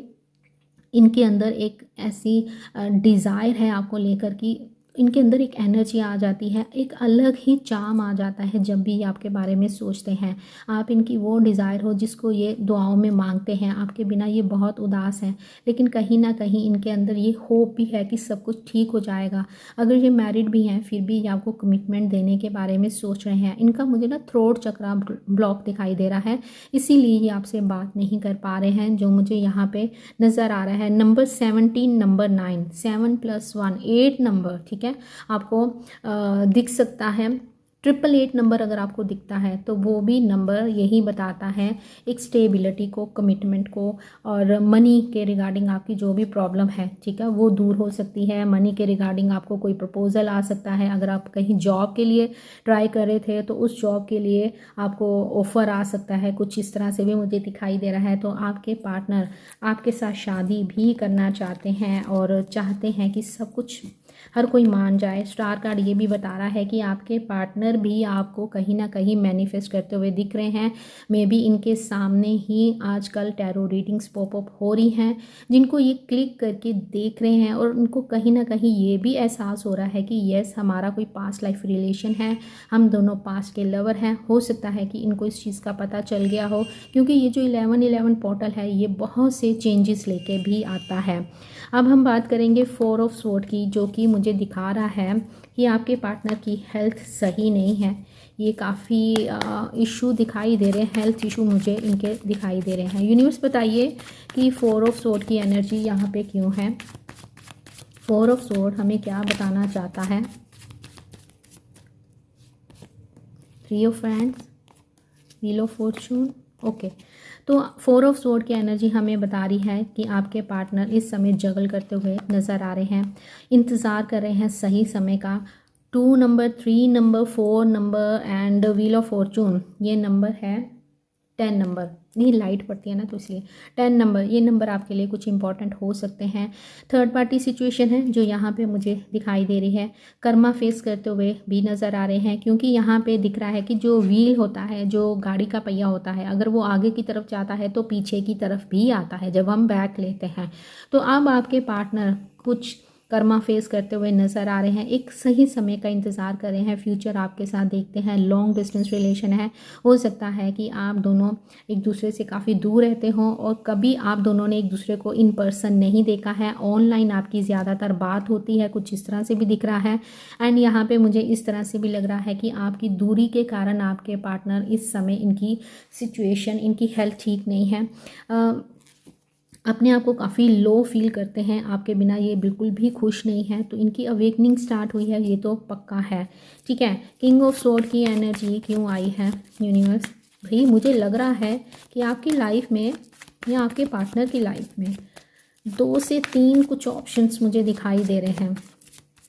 इनके अंदर एक ऐसी डिज़ायर है आपको लेकर कि इनके अंदर एक एनर्जी आ जाती है, एक अलग ही चार्म आ जाता है जब भी ये आपके बारे में सोचते हैं। आप इनकी वो डिज़ायर हो जिसको ये दुआओं में मांगते हैं। आपके बिना ये बहुत उदास हैं, लेकिन कहीं ना कहीं इनके अंदर ये होप भी है कि सब कुछ ठीक हो जाएगा। अगर ये मैरिड भी हैं फिर भी ये आपको कमिटमेंट देने के बारे में सोच रहे हैं। इनका मुझे ना थ्रोट चक्रा ब्लॉक दिखाई दे रहा है, इसीलिए ये आपसे बात नहीं कर पा रहे हैं, जो मुझे यहाँ पे नज़र आ रहा है। नंबर 17, नंबर 9, 7 + 1 8 नंबर, ठीक है, आपको दिख सकता है। 888 नंबर अगर आपको दिखता है तो वो भी नंबर यही बताता है एक स्टेबिलिटी को, कमिटमेंट को, और मनी के रिगार्डिंग आपकी जो भी प्रॉब्लम है, ठीक है, वो दूर हो सकती है। मनी के रिगार्डिंग आपको कोई प्रपोजल आ सकता है। अगर आप कहीं जॉब के लिए ट्राई कर रहे थे तो उस जॉब के लिए आपको ऑफ़र आ सकता है, कुछ इस तरह से भी मुझे दिखाई दे रहा है। तो आपके पार्टनर आपके साथ शादी भी करना चाहते हैं और चाहते हैं कि सब कुछ हर कोई मान जाए। स्टार कार्ड ये भी बता रहा है कि आपके पार्टनर भी आपको कहीं ना कहीं मैनिफेस्ट करते हुए दिख रहे हैं। मे बी इनके सामने ही आजकल टैरो रीडिंग्स पॉपअप हो रही हैं, जिनको ये क्लिक करके देख रहे हैं और उनको कहीं ना कहीं ये भी एहसास हो रहा है कि यस, हमारा कोई पास्ट लाइफ रिलेशन है, हम दोनों पास्ट के लवर हैं। हो सकता है कि इनको इस चीज़ का पता चल गया हो, क्योंकि ये जो 1111 पोर्टल है ये बहुत से चेंजेस लेके भी आता है। अब हम बात करेंगे 4 ऑफ स्वॉर्ड की, जो कि मुझे दिखा रहा है कि आपके पार्टनर की हेल्थ सही नहीं है। ये काफ़ी इशू दिखाई दे रहे हैं, हेल्थ इशू मुझे इनके दिखाई दे रहे हैं। यूनिवर्स बताइए कि 4 ऑफ स्वॉर्ड की एनर्जी यहाँ पे क्यों है। 4 ऑफ स्वॉर्ड हमें क्या बताना चाहता है। 3 of hands, wheel of Fortune, okay. तो 4 ऑफ स्वॉर्ड की एनर्जी हमें बता रही है कि आपके पार्टनर इस समय जगल करते हुए नज़र आ रहे हैं, इंतज़ार कर रहे हैं सही समय का। 2 number, 3 number, 4 number and wheel of Fortune, ये नंबर है 10 नंबर, नहीं लाइट पड़ती है ना तो इसलिए 10 नंबर, ये नंबर आपके लिए कुछ इंपॉर्टेंट हो सकते हैं। थर्ड पार्टी सिचुएशन है जो यहाँ पे मुझे दिखाई दे रही है। कर्मा फेस करते हुए भी नज़र आ रहे हैं, क्योंकि यहाँ पे दिख रहा है कि जो व्हील होता है, जो गाड़ी का पहिया होता है, अगर वो आगे की तरफ जाता है तो पीछे की तरफ भी आता है जब हम बैक लेते हैं। तो अब आपके पार्टनर कुछ कर्मा फेस करते हुए नज़र आ रहे हैं, एक सही समय का इंतज़ार कर रहे हैं, फ्यूचर आपके साथ देखते हैं। लॉन्ग डिस्टेंस रिलेशन है, हो सकता है कि आप दोनों एक दूसरे से काफ़ी दूर रहते हों और कभी आप दोनों ने एक दूसरे को इन पर्सन नहीं देखा है। ऑनलाइन आपकी ज़्यादातर बात होती है, कुछ इस तरह से भी दिख रहा है। एंड यहाँ पे मुझे इस तरह से भी लग रहा है कि आपकी दूरी के कारण आपके पार्टनर इस समय, इनकी सिचुएशन, इनकी हेल्थ ठीक नहीं है, अपने आप को काफ़ी लो फील करते हैं, आपके बिना ये बिल्कुल भी खुश नहीं है। तो इनकी अवेकनिंग स्टार्ट हुई है, ये तो पक्का है, ठीक है। किंग ऑफ स्वॉर्ड की एनर्जी क्यों आई है यूनिवर्स। भाई मुझे लग रहा है कि आपकी लाइफ में या आपके पार्टनर की लाइफ में 2 से 3 कुछ ऑप्शंस मुझे दिखाई दे रहे हैं,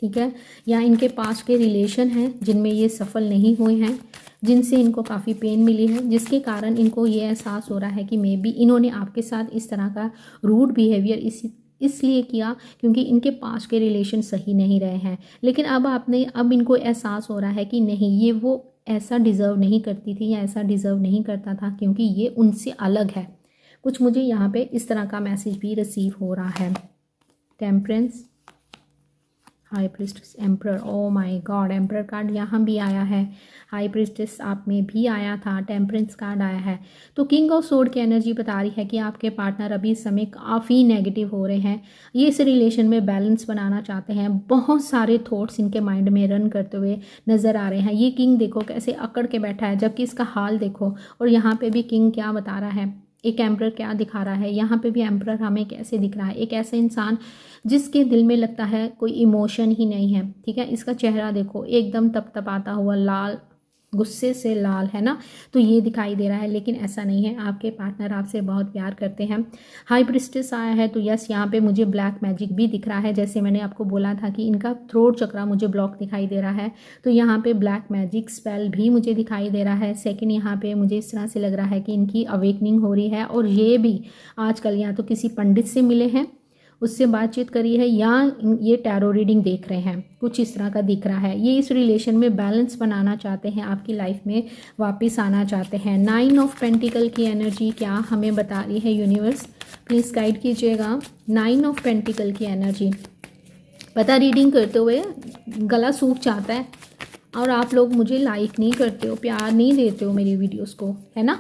ठीक है। या इनके पास के रिलेशन हैं जिनमें ये सफल नहीं हुए हैं, जिनसे इनको काफ़ी पेन मिली है, जिसके कारण इनको ये एहसास हो रहा है कि मे बी इन्होंने आपके साथ इस तरह का रूड बिहेवियर इसलिए किया क्योंकि इनके पास के रिलेशन सही नहीं रहे हैं। लेकिन अब इनको एहसास हो रहा है कि नहीं, ये वो ऐसा डिज़र्व नहीं करती थी या ऐसा डिज़र्व नहीं करता था, क्योंकि ये उनसे अलग है। कुछ मुझे यहाँ पे इस तरह का मैसेज भी रिसीव हो रहा है। Temperance, high priestess, emperor, oh my God, emperor card यहाँ भी आया है, हाई प्रिस्टेस आप में भी आया था, टेम्परेंस कार्ड आया है। तो किंग ऑफ स्वॉर्ड की एनर्जी बता रही है कि आपके पार्टनर अभी इस समय काफ़ी नेगेटिव हो रहे हैं। ये इस रिलेशन में बैलेंस बनाना चाहते हैं, बहुत सारे थॉट्स इनके माइंड में रन करते हुए नज़र आ रहे हैं। ये किंग देखो कैसे अकड़ के बैठा है, जबकि इसका हाल देखो। और यहाँ पे भी किंग क्या बता रहा है, एक एम्परर क्या दिखा रहा है, यहाँ पे भी एम्परर हमें कैसे दिख रहा है, एक ऐसा इंसान जिसके दिल में लगता है कोई इमोशन ही नहीं है, ठीक है। इसका चेहरा देखो एकदम तपतपाता हुआ लाल, गुस्से से लाल, है ना। तो ये दिखाई दे रहा है, लेकिन ऐसा नहीं है, आपके पार्टनर आपसे बहुत प्यार करते हैं। हाई प्रिस्टेस आया है, तो यस यहाँ पे मुझे ब्लैक मैजिक भी दिख रहा है। जैसे मैंने आपको बोला था कि इनका थ्रोट चक्रा मुझे ब्लॉक दिखाई दे रहा है, तो यहाँ पे ब्लैक मैजिक स्पेल भी मुझे दिखाई दे रहा है। सेकंड, यहाँ पे मुझे इस तरह से लग रहा है कि इनकी अवेकनिंग हो रही है, और ये भी आजकल या तो किसी पंडित से मिले हैं उससे बातचीत करी है, या ये टैरो रीडिंग देख रहे हैं, कुछ इस तरह का दिख रहा है। ये इस रिलेशन में बैलेंस बनाना चाहते हैं, आपकी लाइफ में वापस आना चाहते हैं। 9 ऑफ पेंटिकल की एनर्जी क्या हमें बता रही है यूनिवर्स, प्लीज़ गाइड कीजिएगा। 9 ऑफ पेंटिकल की एनर्जी, पता रीडिंग करते हुए गला सूख जाता है और आप लोग मुझे लाइक नहीं करते हो, प्यार नहीं देते हो मेरी वीडियोस को, है ना,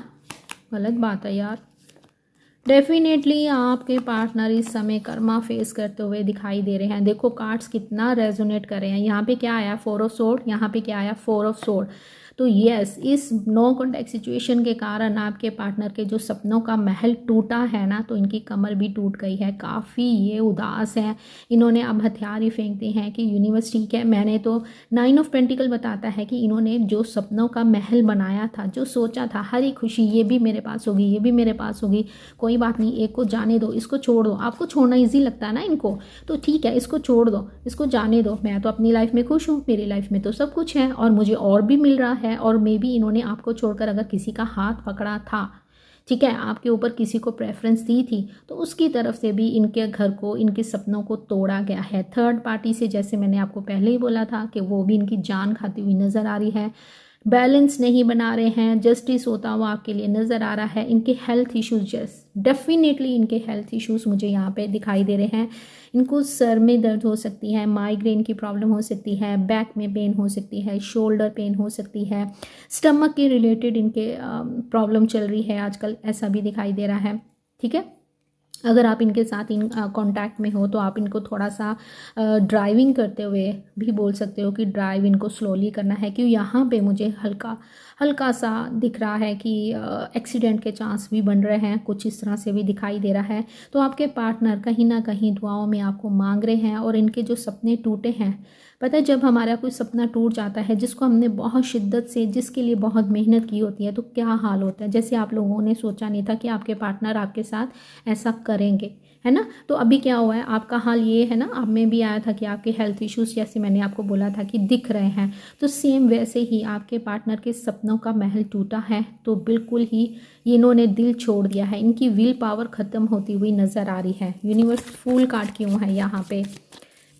गलत बात है यार। डेफिनेटली आपके पार्टनर इस समय कर्मा फेस करते हुए दिखाई दे रहे हैं। देखो कार्ड्स कितना रेजोनेट कर रहे हैं। यहाँ पे क्या आया, 4 ऑफ सोर्ड, यहाँ पे क्या आया, 4 ऑफ सोर्ड। तो यस, इस नो कॉन्टैक्ट सिचुएशन के कारण आपके पार्टनर के जो सपनों का महल टूटा है ना, तो इनकी कमर भी टूट गई है। काफ़ी ये उदास है, इन्होंने अब हथियार ही फेंक दिए हैं कि यूनिवर्स ठीक है। मैंने तो 9 ऑफ पेंटिकल बताता है कि इन्होंने जो सपनों का महल बनाया था, जो सोचा था हर एक खुशी ये भी मेरे पास होगी, ये भी मेरे पास होगी, कोई बात नहीं, एक को जाने दो, इसको छोड़ दो। आपको छोड़ना ईजी लगता है ना इनको, तो ठीक है, इसको छोड़ दो, इसको जाने दो। मैं तो अपनी लाइफ में खुश हूँ, मेरी लाइफ में तो सब कुछ है और मुझे और भी मिल रहा है। और मे बी इन्होंने आपको छोड़कर अगर किसी का हाथ पकड़ा था, ठीक है, आपके ऊपर किसी को प्रेफरेंस दी थी, तो उसकी तरफ से भी इनके घर को, इनके सपनों को तोड़ा गया है। थर्ड पार्टी से, जैसे मैंने आपको पहले ही बोला था कि वो भी इनकी जान खाती हुई नज़र आ रही है। बैलेंस नहीं बना रहे हैं, जस्टिस होता हुआ आपके लिए नज़र आ रहा है। इनके हेल्थ इश्यूज, डेफिनेटली इनके हेल्थ इश्यूज मुझे यहाँ पे दिखाई दे रहे हैं। इनको सर में दर्द हो सकती है, माइग्रेन की प्रॉब्लम हो सकती है, बैक में पेन हो सकती है, शोल्डर पेन हो सकती है, स्टमक के रिलेटेड इनके प्रॉब्लम चल रही है आजकल, ऐसा भी दिखाई दे रहा है। ठीक है, अगर आप इनके साथ इन कांटेक्ट में हो तो आप इनको थोड़ा सा ड्राइविंग करते हुए भी बोल सकते हो कि ड्राइव इनको स्लोली करना है, क्योंकि यहाँ पे मुझे हल्का सा दिख रहा है कि एक्सीडेंट के चांस भी बन रहे हैं, कुछ इस तरह से भी दिखाई दे रहा है। तो आपके पार्टनर कहीं ना कहीं दुआओं में आपको मांग रहे हैं। और इनके जो सपने टूटे हैं, पता है जब हमारा कोई सपना टूट जाता है जिसको हमने बहुत शिद्दत से, जिसके लिए बहुत मेहनत की होती है, तो क्या हाल होता है। जैसे आप लोगों ने सोचा नहीं था कि आपके पार्टनर आपके साथ ऐसा करेंगे, है ना। तो अभी क्या हुआ है, आपका हाल ये है ना, आप में भी आया था कि आपके हेल्थ इश्यूज, जैसे मैंने आपको बोला था कि दिख रहे हैं, तो सेम वैसे ही आपके पार्टनर के सपनों का महल टूटा है। तो बिल्कुल ही इन्होंने दिल छोड़ दिया है, इनकी विल पावर ख़त्म होती हुई नज़र आ रही है। यूनिवर्स फूल कार्ड क्यों है यहाँ पे,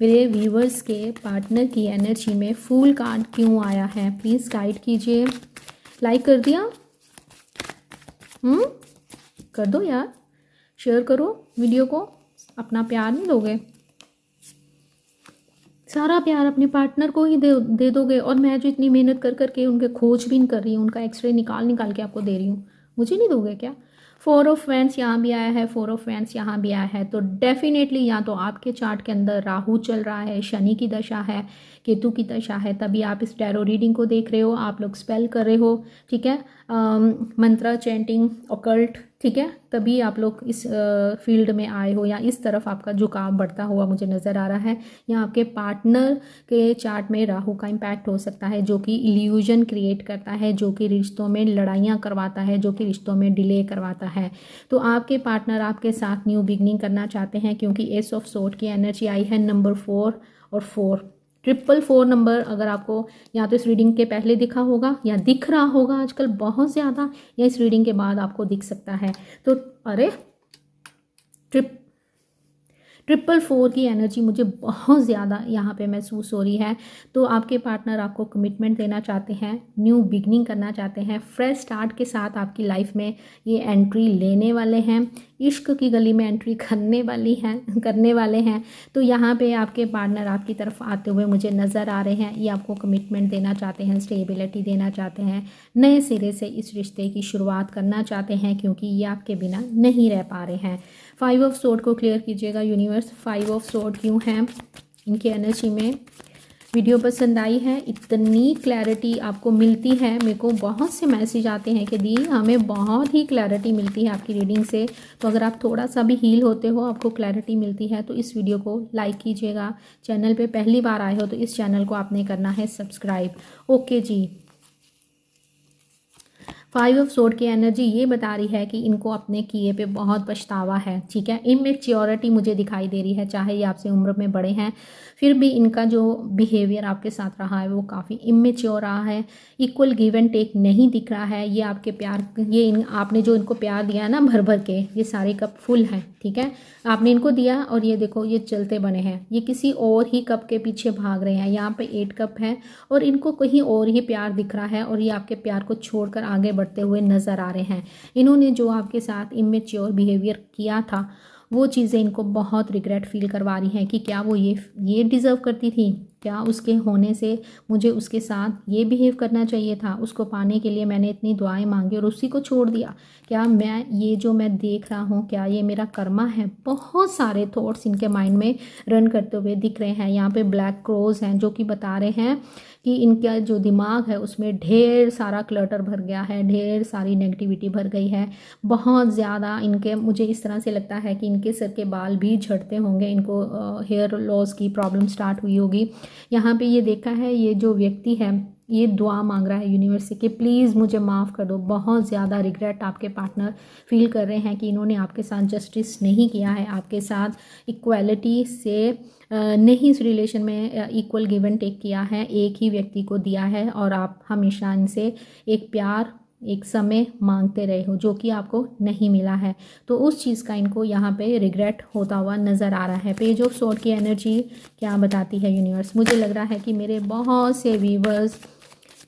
मेरे व्यूवर्स के पार्टनर की एनर्जी में फूल कार्ड क्यों आया है, प्लीज़ गाइड कीजिए। लाइक कर दिया, कर दो यार, शेयर करो वीडियो को। अपना प्यार नहीं दोगे, सारा प्यार अपने पार्टनर को ही दे दोगे। और मैं जो इतनी मेहनत कर करके उनके खोजबीन कर रही हूँ, उनका एक्सरे निकाल के आपको दे रही हूँ, मुझे नहीं दोगे क्या। 4 ऑफ वैंड्स यहाँ भी आया है, 4 ऑफ वैंड्स यहाँ भी आया है। तो डेफिनेटली या तो आपके चार्ट के अंदर राहु चल रहा है, शनि की दशा है, केतु की दशा है, तभी आप इस टैरो रीडिंग को देख रहे हो। आप लोग स्पेल कर रहे हो, ठीक है, मंत्रा चैंटिंग, ऑकल्ट, ठीक है, तभी आप लोग इस फील्ड में आए हो, या इस तरफ आपका झुकाव बढ़ता हुआ मुझे नज़र आ रहा है। या आपके पार्टनर के चार्ट में राहु का इम्पैक्ट हो सकता है, जो कि इल्यूजन क्रिएट करता है, जो कि रिश्तों में लड़ाइयाँ करवाता है, जो कि रिश्तों में डिले करवाता है। तो आपके पार्टनर आपके साथ न्यू बिगनिंग करना चाहते हैं, क्योंकि एस ऑफ सोर्ड की एनर्जी आई है, नंबर 4 और 4, 444 नंबर। अगर आपको या तो इस रीडिंग के पहले दिखा होगा या दिख रहा होगा आजकल बहुत ज़्यादा, या इस रीडिंग के बाद आपको दिख सकता है। तो अरे 444 की एनर्जी मुझे बहुत ज़्यादा यहाँ पे महसूस हो रही है। तो आपके पार्टनर आपको कमिटमेंट देना चाहते हैं, न्यू बिगनिंग करना चाहते हैं, फ्रेश स्टार्ट के साथ आपकी लाइफ में ये एंट्री लेने वाले हैं, इश्क की गली में एंट्री करने वाले हैं। तो यहाँ पे आपके पार्टनर आपकी तरफ आते हुए मुझे नज़र आ रहे हैं। ये आपको कमिटमेंट देना चाहते हैं, स्टेबिलिटी देना चाहते हैं, नए सिरे से इस रिश्ते की शुरुआत करना चाहते हैं, क्योंकि ये आपके बिना नहीं रह पा रहे हैं। 5 ऑफ सोर्ड को क्लियर कीजिएगा यूनिवर्स, 5 ऑफ सोर्ड क्यों है इनकी एनर्जी में। वीडियो पसंद आई है, इतनी क्लैरिटी आपको मिलती है, मेरे को बहुत से मैसेज आते हैं कि दी हमें बहुत ही क्लैरिटी मिलती है आपकी रीडिंग से। तो अगर आप थोड़ा सा भी हील होते हो, आपको क्लैरिटी मिलती है, तो इस वीडियो को लाइक कीजिएगा। चैनल पे पहली बार आए हो तो इस चैनल को आपने करना है सब्सक्राइब। ओके जी, फाइव ऑफ सोर्ड की एनर्जी ये बता रही है कि इनको अपने किए पे बहुत पछतावा है, ठीक है। इमेच्योरिटी मुझे दिखाई दे रही है, चाहे ये आपसे उम्र में बड़े हैं फिर भी इनका जो बिहेवियर आपके साथ रहा है वो काफ़ी इमेच्योर रहा है। इक्वल गिव एंड टेक नहीं दिख रहा है। ये आपके प्यार, ये आपने जो इनको प्यार दिया है ना भर भर के, ये सारे कप फुल हैं, ठीक है। आपने इनको दिया और ये देखो ये चलते बने हैं, ये किसी और ही कप के पीछे भाग रहे हैं। यहाँ पे 8 कप है और इनको कहीं और ही प्यार दिख रहा है और ये आपके प्यार को छोड़कर आगे बढ़ते हुए नज़र आ रहे हैं। इन्होंने जो आपके साथ इमेच्योर बिहेवियर किया था वो चीज़ें इनको बहुत रिग्रेट फील करवा रही हैं कि क्या वो ये डिज़र्व करती थी, क्या उसके होने से मुझे उसके साथ ये बिहेव करना चाहिए था, उसको पाने के लिए मैंने इतनी दुआएं मांगी और उसी को छोड़ दिया, क्या मैं ये जो मैं देख रहा हूँ क्या ये मेरा कर्मा है। बहुत सारे थॉट्स इनके माइंड में रन करते हुए दिख रहे हैं। यहाँ पे ब्लैक क्रोज हैं जो कि बता रहे हैं कि इनका जो दिमाग है उसमें ढेर सारा क्लटर भर गया है, ढेर सारी नेगेटिविटी भर गई है। बहुत ज़्यादा इनके, मुझे इस तरह से लगता है कि इनके सर के बाल भी झड़ते होंगे, इनको हेयर लॉस की प्रॉब्लम स्टार्ट हुई होगी। यहाँ पे ये देखा है ये जो व्यक्ति है ये दुआ मांग रहा है यूनिवर्स से कि प्लीज़ मुझे माफ़ कर दो। बहुत ज़्यादा रिग्रेट आपके पार्टनर फील कर रहे हैं कि इन्होंने आपके साथ जस्टिस नहीं किया है, आपके साथ इक्वालिटी से नहीं इस रिलेशन में इक्वल गिव एंड टेक किया है, एक ही व्यक्ति को दिया है और आप हमेशा इनसे एक प्यार एक समय मांगते रहे हो जो कि आपको नहीं मिला है। तो उस चीज़ का इनको यहाँ पे रिग्रेट होता हुआ नज़र आ रहा है। पेज ऑफ स्वॉर्ड की एनर्जी क्या बताती है यूनिवर्स? मुझे लग रहा है कि मेरे बहुत से व्यूवर्स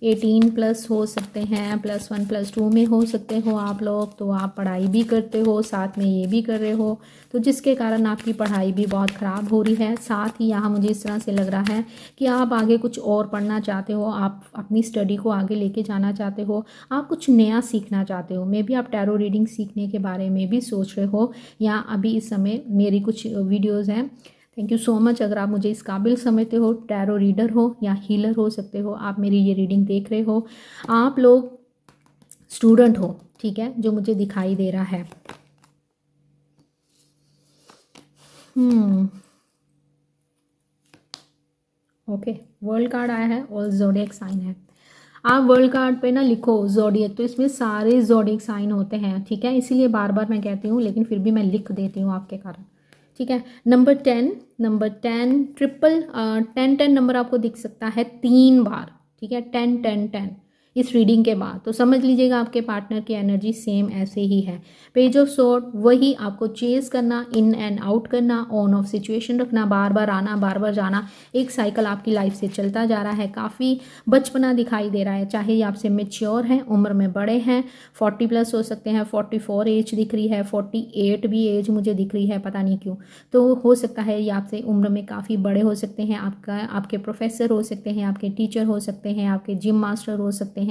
18+ हो सकते हैं, +1 +2 में हो सकते हो आप लोग, तो आप पढ़ाई भी करते हो साथ में ये भी कर रहे हो, तो जिसके कारण आपकी पढ़ाई भी बहुत ख़राब हो रही है। साथ ही यहाँ मुझे इस तरह से लग रहा है कि आप आगे कुछ और पढ़ना चाहते हो, आप अपनी स्टडी को आगे लेके जाना चाहते हो, आप कुछ नया सीखना चाहते हो। मे बी आप टैरो रीडिंग सीखने के बारे में भी सोच रहे हो, या अभी इस समय मेरी कुछ वीडियोज़ हैं। Thank you so much. अगर आप मुझे इस काबिल समझते हो, टैरो रीडर हो या हीलर हो सकते हो, आप मेरी ये रीडिंग देख रहे हो, आप लोग स्टूडेंट हो, ठीक है, जो मुझे दिखाई दे रहा है। ओके, वर्ल्ड कार्ड आया है और ज़ोडिएक साइन है। आप वर्ल्ड कार्ड पे ना लिखो ज़ोडिएक, तो इसमें सारे ज़ोडिएक साइन होते हैं, ठीक है, इसीलिए बार बार मैं कहती हूँ, लेकिन फिर भी मैं लिख देती हूँ आपके कारण, ठीक है। नंबर 10 ट्रिपल 10 नंबर आपको दिख सकता है 3 बार, ठीक है, 10 इस रीडिंग के बाद, तो समझ लीजिएगा आपके पार्टनर की एनर्जी सेम ऐसे ही है। पेज ऑफ स्वॉर्ड, वही आपको चेस करना, इन एंड आउट करना, ऑन ऑफ सिचुएशन रखना, बार बार आना बार बार जाना, एक साइकिल आपकी लाइफ से चलता जा रहा है। काफ़ी बचपना दिखाई दे रहा है, चाहे ये आपसे मेच्योर हैं, उम्र में बड़े हैं, 40+ हो सकते हैं, 44 एज दिख रही है, 48 भी एज मुझे दिख रही है, पता नहीं क्यों। तो हो सकता है ये आपसे उम्र में काफ़ी बड़े हो सकते हैं, आपके प्रोफेसर हो सकते हैं, आपके टीचर हो सकते हैं, आपके जिम मास्टर हो सकते हैं,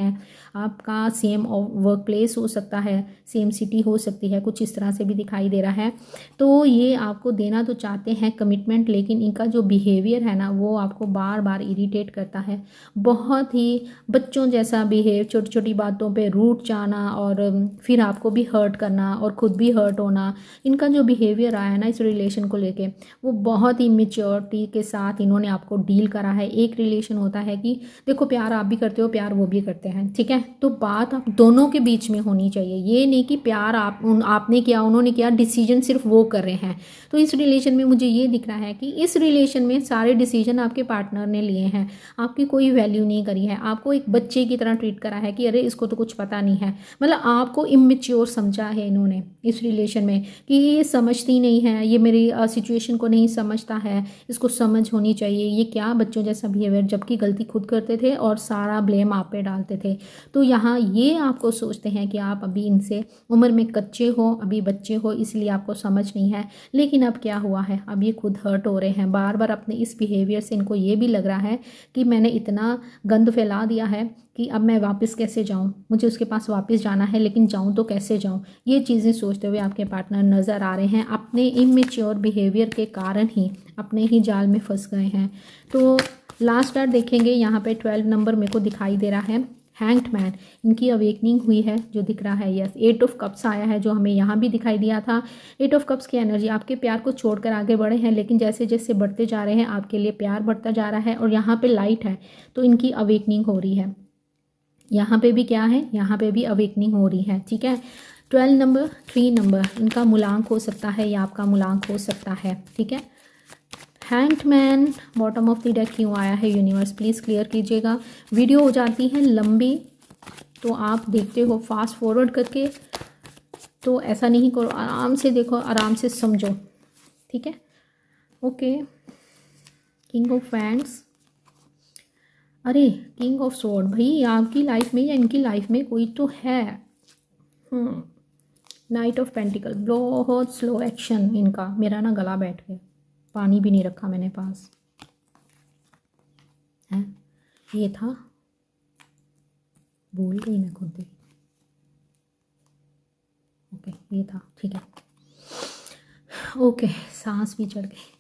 आपका सेम वर्क प्लेस हो सकता है, सेम सिटी हो सकती है, कुछ इस तरह से भी दिखाई दे रहा है। तो ये आपको देना तो चाहते हैं कमिटमेंट, लेकिन इनका जो बिहेवियर है ना वो आपको बार बार इरिटेट करता है। बहुत ही बच्चों जैसा बिहेव, छोटी छोटी बातों पे रूठ जाना और फिर आपको भी हर्ट करना और खुद भी हर्ट होना। इनका जो बिहेवियर आया है ना इस रिलेशन को लेके, वो बहुत ही मेच्योरिटी के साथ इन्होंने आपको डील करा है। एक रिलेशन होता है कि देखो प्यार आप भी करते हो, प्यार वो भी करते हैं, ठीक है, तो बात आप दोनों के बीच में होनी चाहिए। ये नहीं कि प्यार आपने किया उन्होंने किया, डिसीजन सिर्फ वो कर रहे हैं। तो इस रिलेशन में मुझे ये दिख रहा है कि इस रिलेशन में सारे डिसीजन आपके पार्टनर ने लिए हैं, आपकी कोई वैल्यू नहीं करी है, आपको एक बच्चे की तरह ट्रीट करा है कि अरे इसको तो कुछ पता नहीं है। मतलब आपको इमेच्योर समझा है इन्होंने इस रिलेशन में कि ये समझती नहीं है, ये मेरी सिचुएशन को नहीं समझता है, इसको समझ होनी चाहिए, ये क्या बच्चों जैसा बिहेवियर, जबकि गलती खुद करते थे और सारा ब्लेम आप पे डालते थे। तो यहाँ ये आपको सोचते हैं कि आप अभी इनसे उम्र में कच्चे हो, अभी बच्चे हो, इसलिए आपको समझ नहीं है। लेकिन अब क्या हुआ है, अब ये खुद हर्ट हो रहे हैं बार बार अपने इस बिहेवियर से। इनको ये भी लग रहा है कि मैंने इतना गंद फैला दिया है कि अब मैं वापस कैसे जाऊं, मुझे उसके पास वापस जाना है लेकिन जाऊं तो कैसे जाऊं। ये चीज़ें सोचते हुए आपके पार्टनर नज़र आ रहे हैं, अपने इमेच्योर बिहेवियर के कारण ही अपने ही जाल में फंस गए हैं। तो लास्ट कार्ड देखेंगे, यहाँ पे 12 नंबर मेरे को दिखाई दे रहा है, हैंग्ड मैन। इनकी अवेकनिंग हुई है जो दिख रहा है, यस। 8 ऑफ कप्स आया है जो हमें यहाँ भी दिखाई दिया था। 8 ऑफ कप्स की एनर्जी, आपके प्यार को छोड़कर आगे बढ़े हैं, लेकिन जैसे जैसे बढ़ते जा रहे हैं आपके लिए प्यार बढ़ता जा रहा है और यहाँ पे लाइट है, तो इनकी अवेकनिंग हो रही है। यहाँ पे भी क्या है, यहाँ पे भी अवेकनिंग हो रही है, ठीक है। 12 नंबर, 3 नंबर, इनका मूलांक हो सकता है या आपका मूलांक हो सकता है, ठीक है। Hanged man bottom of the deck क्यों आया है यूनिवर्स, प्लीज़ क्लियर कीजिएगा। वीडियो हो जाती है लंबी तो आप देखते हो फास्ट फॉरवर्ड करके, तो ऐसा नहीं करो, आराम से देखो, आराम से समझो, ठीक है। ओके, किंग ऑफ वैंड्स, अरे किंग ऑफ स्वॉर्ड, भाई आपकी लाइफ में या इनकी लाइफ में कोई तो है। नाइट ऑफ पेंटिकल, बहुत स्लो एक्शन इनका। मेरा ना गला बैठ गया, पानी भी नहीं रखा मैंने पास, है ये था, भूल गई मैं खुद ही। ओके ये था, ठीक है। ओके, सांस भी चढ़ गई।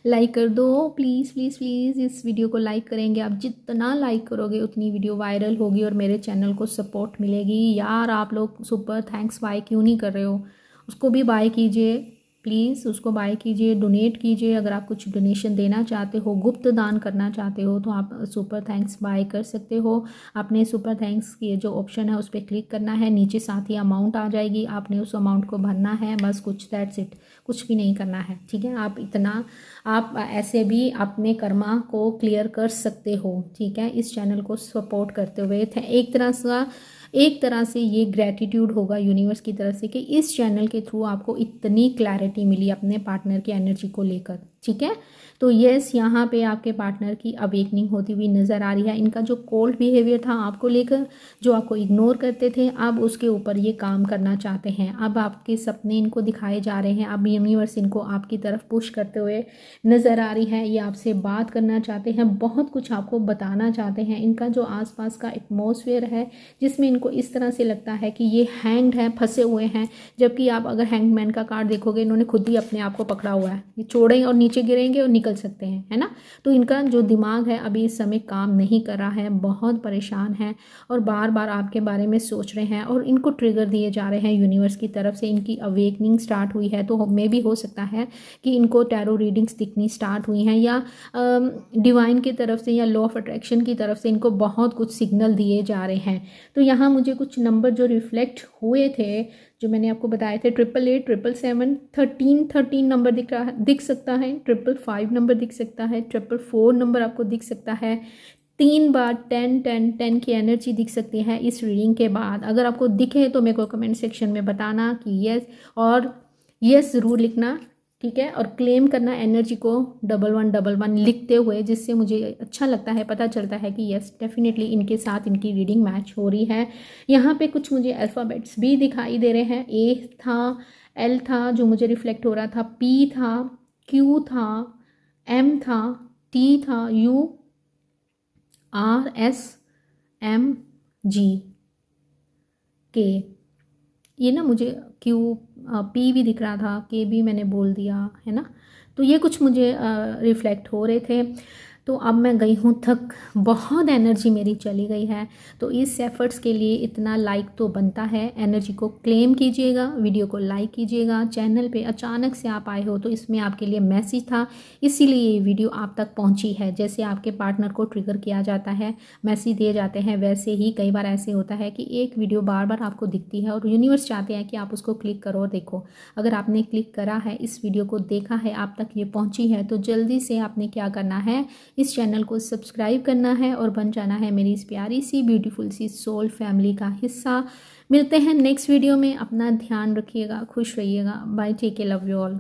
लाइक कर दो प्लीज़ प्लीज़ प्लीज़, इस वीडियो को लाइक करेंगे आप, जितना लाइक करोगे उतनी वीडियो वायरल होगी और मेरे चैनल को सपोर्ट मिलेगी। यार आप लोग सुपर थैंक्स बाय क्यों नहीं कर रहे हो, उसको भी बाय कीजिए प्लीज़, उसको बाय कीजिए, डोनेट कीजिए। अगर आप कुछ डोनेशन देना चाहते हो, गुप्त दान करना चाहते हो, तो आप सुपर थैंक्स बाय कर सकते हो। आपने सुपर थैंक्स की जो ऑप्शन है उस पर क्लिक करना है, नीचे साथ ही अमाउंट आ जाएगी, आपने उस अमाउंट को भरना है, बस कुछ, दैट्स इट, कुछ भी नहीं करना है, ठीक है। आप इतना, आप ऐसे भी अपने कर्मा को क्लियर कर सकते हो, ठीक है, इस चैनल को सपोर्ट करते हुए। एक तरह से ये ग्रैटिट्यूड होगा यूनिवर्स की तरफ से कि इस चैनल के थ्रू आपको इतनी क्लैरिटी मिली अपने पार्टनर की एनर्जी को लेकर, ठीक है। तो यस, यहाँ पे आपके पार्टनर की अवेकनिंग होती हुई नज़र आ रही है। इनका जो कोल्ड बिहेवियर था आपको लेकर, जो आपको इग्नोर करते थे, अब उसके ऊपर ये काम करना चाहते हैं। अब आपके सपने इनको दिखाए जा रहे हैं, अब यूनिवर्स इनको आपकी तरफ पुश करते हुए नज़र आ रही है। ये आपसे बात करना चाहते हैं, बहुत कुछ आपको बताना चाहते हैं। इनका जो आसपास का एटमॉस्फेयर है, जिसमें इनको इस तरह से लगता है कि ये हैंग्ड हैं, फंसे हुए हैं, जबकि आप अगर हैंग मैन का कार्ड देखोगे, इन्होंने खुद ही अपने आप को पकड़ा हुआ है, ये छोड़ेंगे और नीचे गिरेंगे और निकल सकते हैं, है ना। तो इनका जो दिमाग है अभी इस समय काम नहीं कर रहा है, बहुत परेशान है और बार बार आपके बारे में सोच रहे हैं और इनको ट्रिगर दिए जा रहे हैं यूनिवर्स की तरफ से। इनकी अवेकनिंग स्टार्ट हुई है, तो मे भी हो सकता है कि इनको टैरो रीडिंग्स दिखनी स्टार्ट हुई हैं, या डिवाइन की तरफ से या लॉ ऑफ अट्रैक्शन की तरफ से इनको बहुत कुछ सिग्नल दिए जा रहे हैं। तो यहाँ मुझे कुछ नंबर जो रिफ्लेक्ट हुए थे, जो मैंने आपको बताए थे, 888, 777, 13 नंबर दिख सकता है, 555 नंबर दिख सकता है, 444 नंबर आपको दिख सकता है, 3 बार 10 की एनर्जी दिख सकती है इस रीडिंग के बाद। अगर आपको दिखे तो मेरे को कमेंट सेक्शन में बताना कि यस, और यस ज़रूर लिखना, ठीक है। और क्लेम करना एनर्जी को 1111 लिखते हुए, जिससे मुझे अच्छा लगता है, पता चलता है कि यस डेफिनेटली इनके साथ इनकी रीडिंग मैच हो रही है। यहाँ पे कुछ मुझे अल्फ़ाबेट्स भी दिखाई दे रहे हैं, ए था, एल था जो मुझे रिफ्लेक्ट हो रहा था, पी था, क्यू था, एम था, टी था, यू, आर, एस, एम, जी, के। ये ना मुझे क्यू, पी भी दिख रहा था, के भी मैंने बोल दिया, है ना। तो ये कुछ मुझे रिफ्लेक्ट हो रहे थे। तो अब मैं गई हूँ थक, बहुत एनर्जी मेरी चली गई है। तो इस एफर्ट्स के लिए इतना लाइक तो बनता है। एनर्जी को क्लेम कीजिएगा, वीडियो को लाइक कीजिएगा। चैनल पे अचानक से आप आए हो तो इसमें आपके लिए मैसेज था, इसीलिए ये वीडियो आप तक पहुँची है। जैसे आपके पार्टनर को ट्रिगर किया जाता है, मैसेज दिए जाते हैं, वैसे ही कई बार ऐसे होता है कि एक वीडियो बार बार आपको दिखती है और यूनिवर्स चाहते हैं कि आप उसको क्लिक करो और देखो। अगर आपने क्लिक करा है, इस वीडियो को देखा है, आप तक ये पहुँची है, तो जल्दी से आपने क्या करना है, इस चैनल को सब्सक्राइब करना है और बन जाना है मेरी इस प्यारी सी ब्यूटीफुल सी सोल फैमिली का हिस्सा। मिलते हैं नेक्स्ट वीडियो में। अपना ध्यान रखिएगा, खुश रहिएगा। Bye, take care, love you all.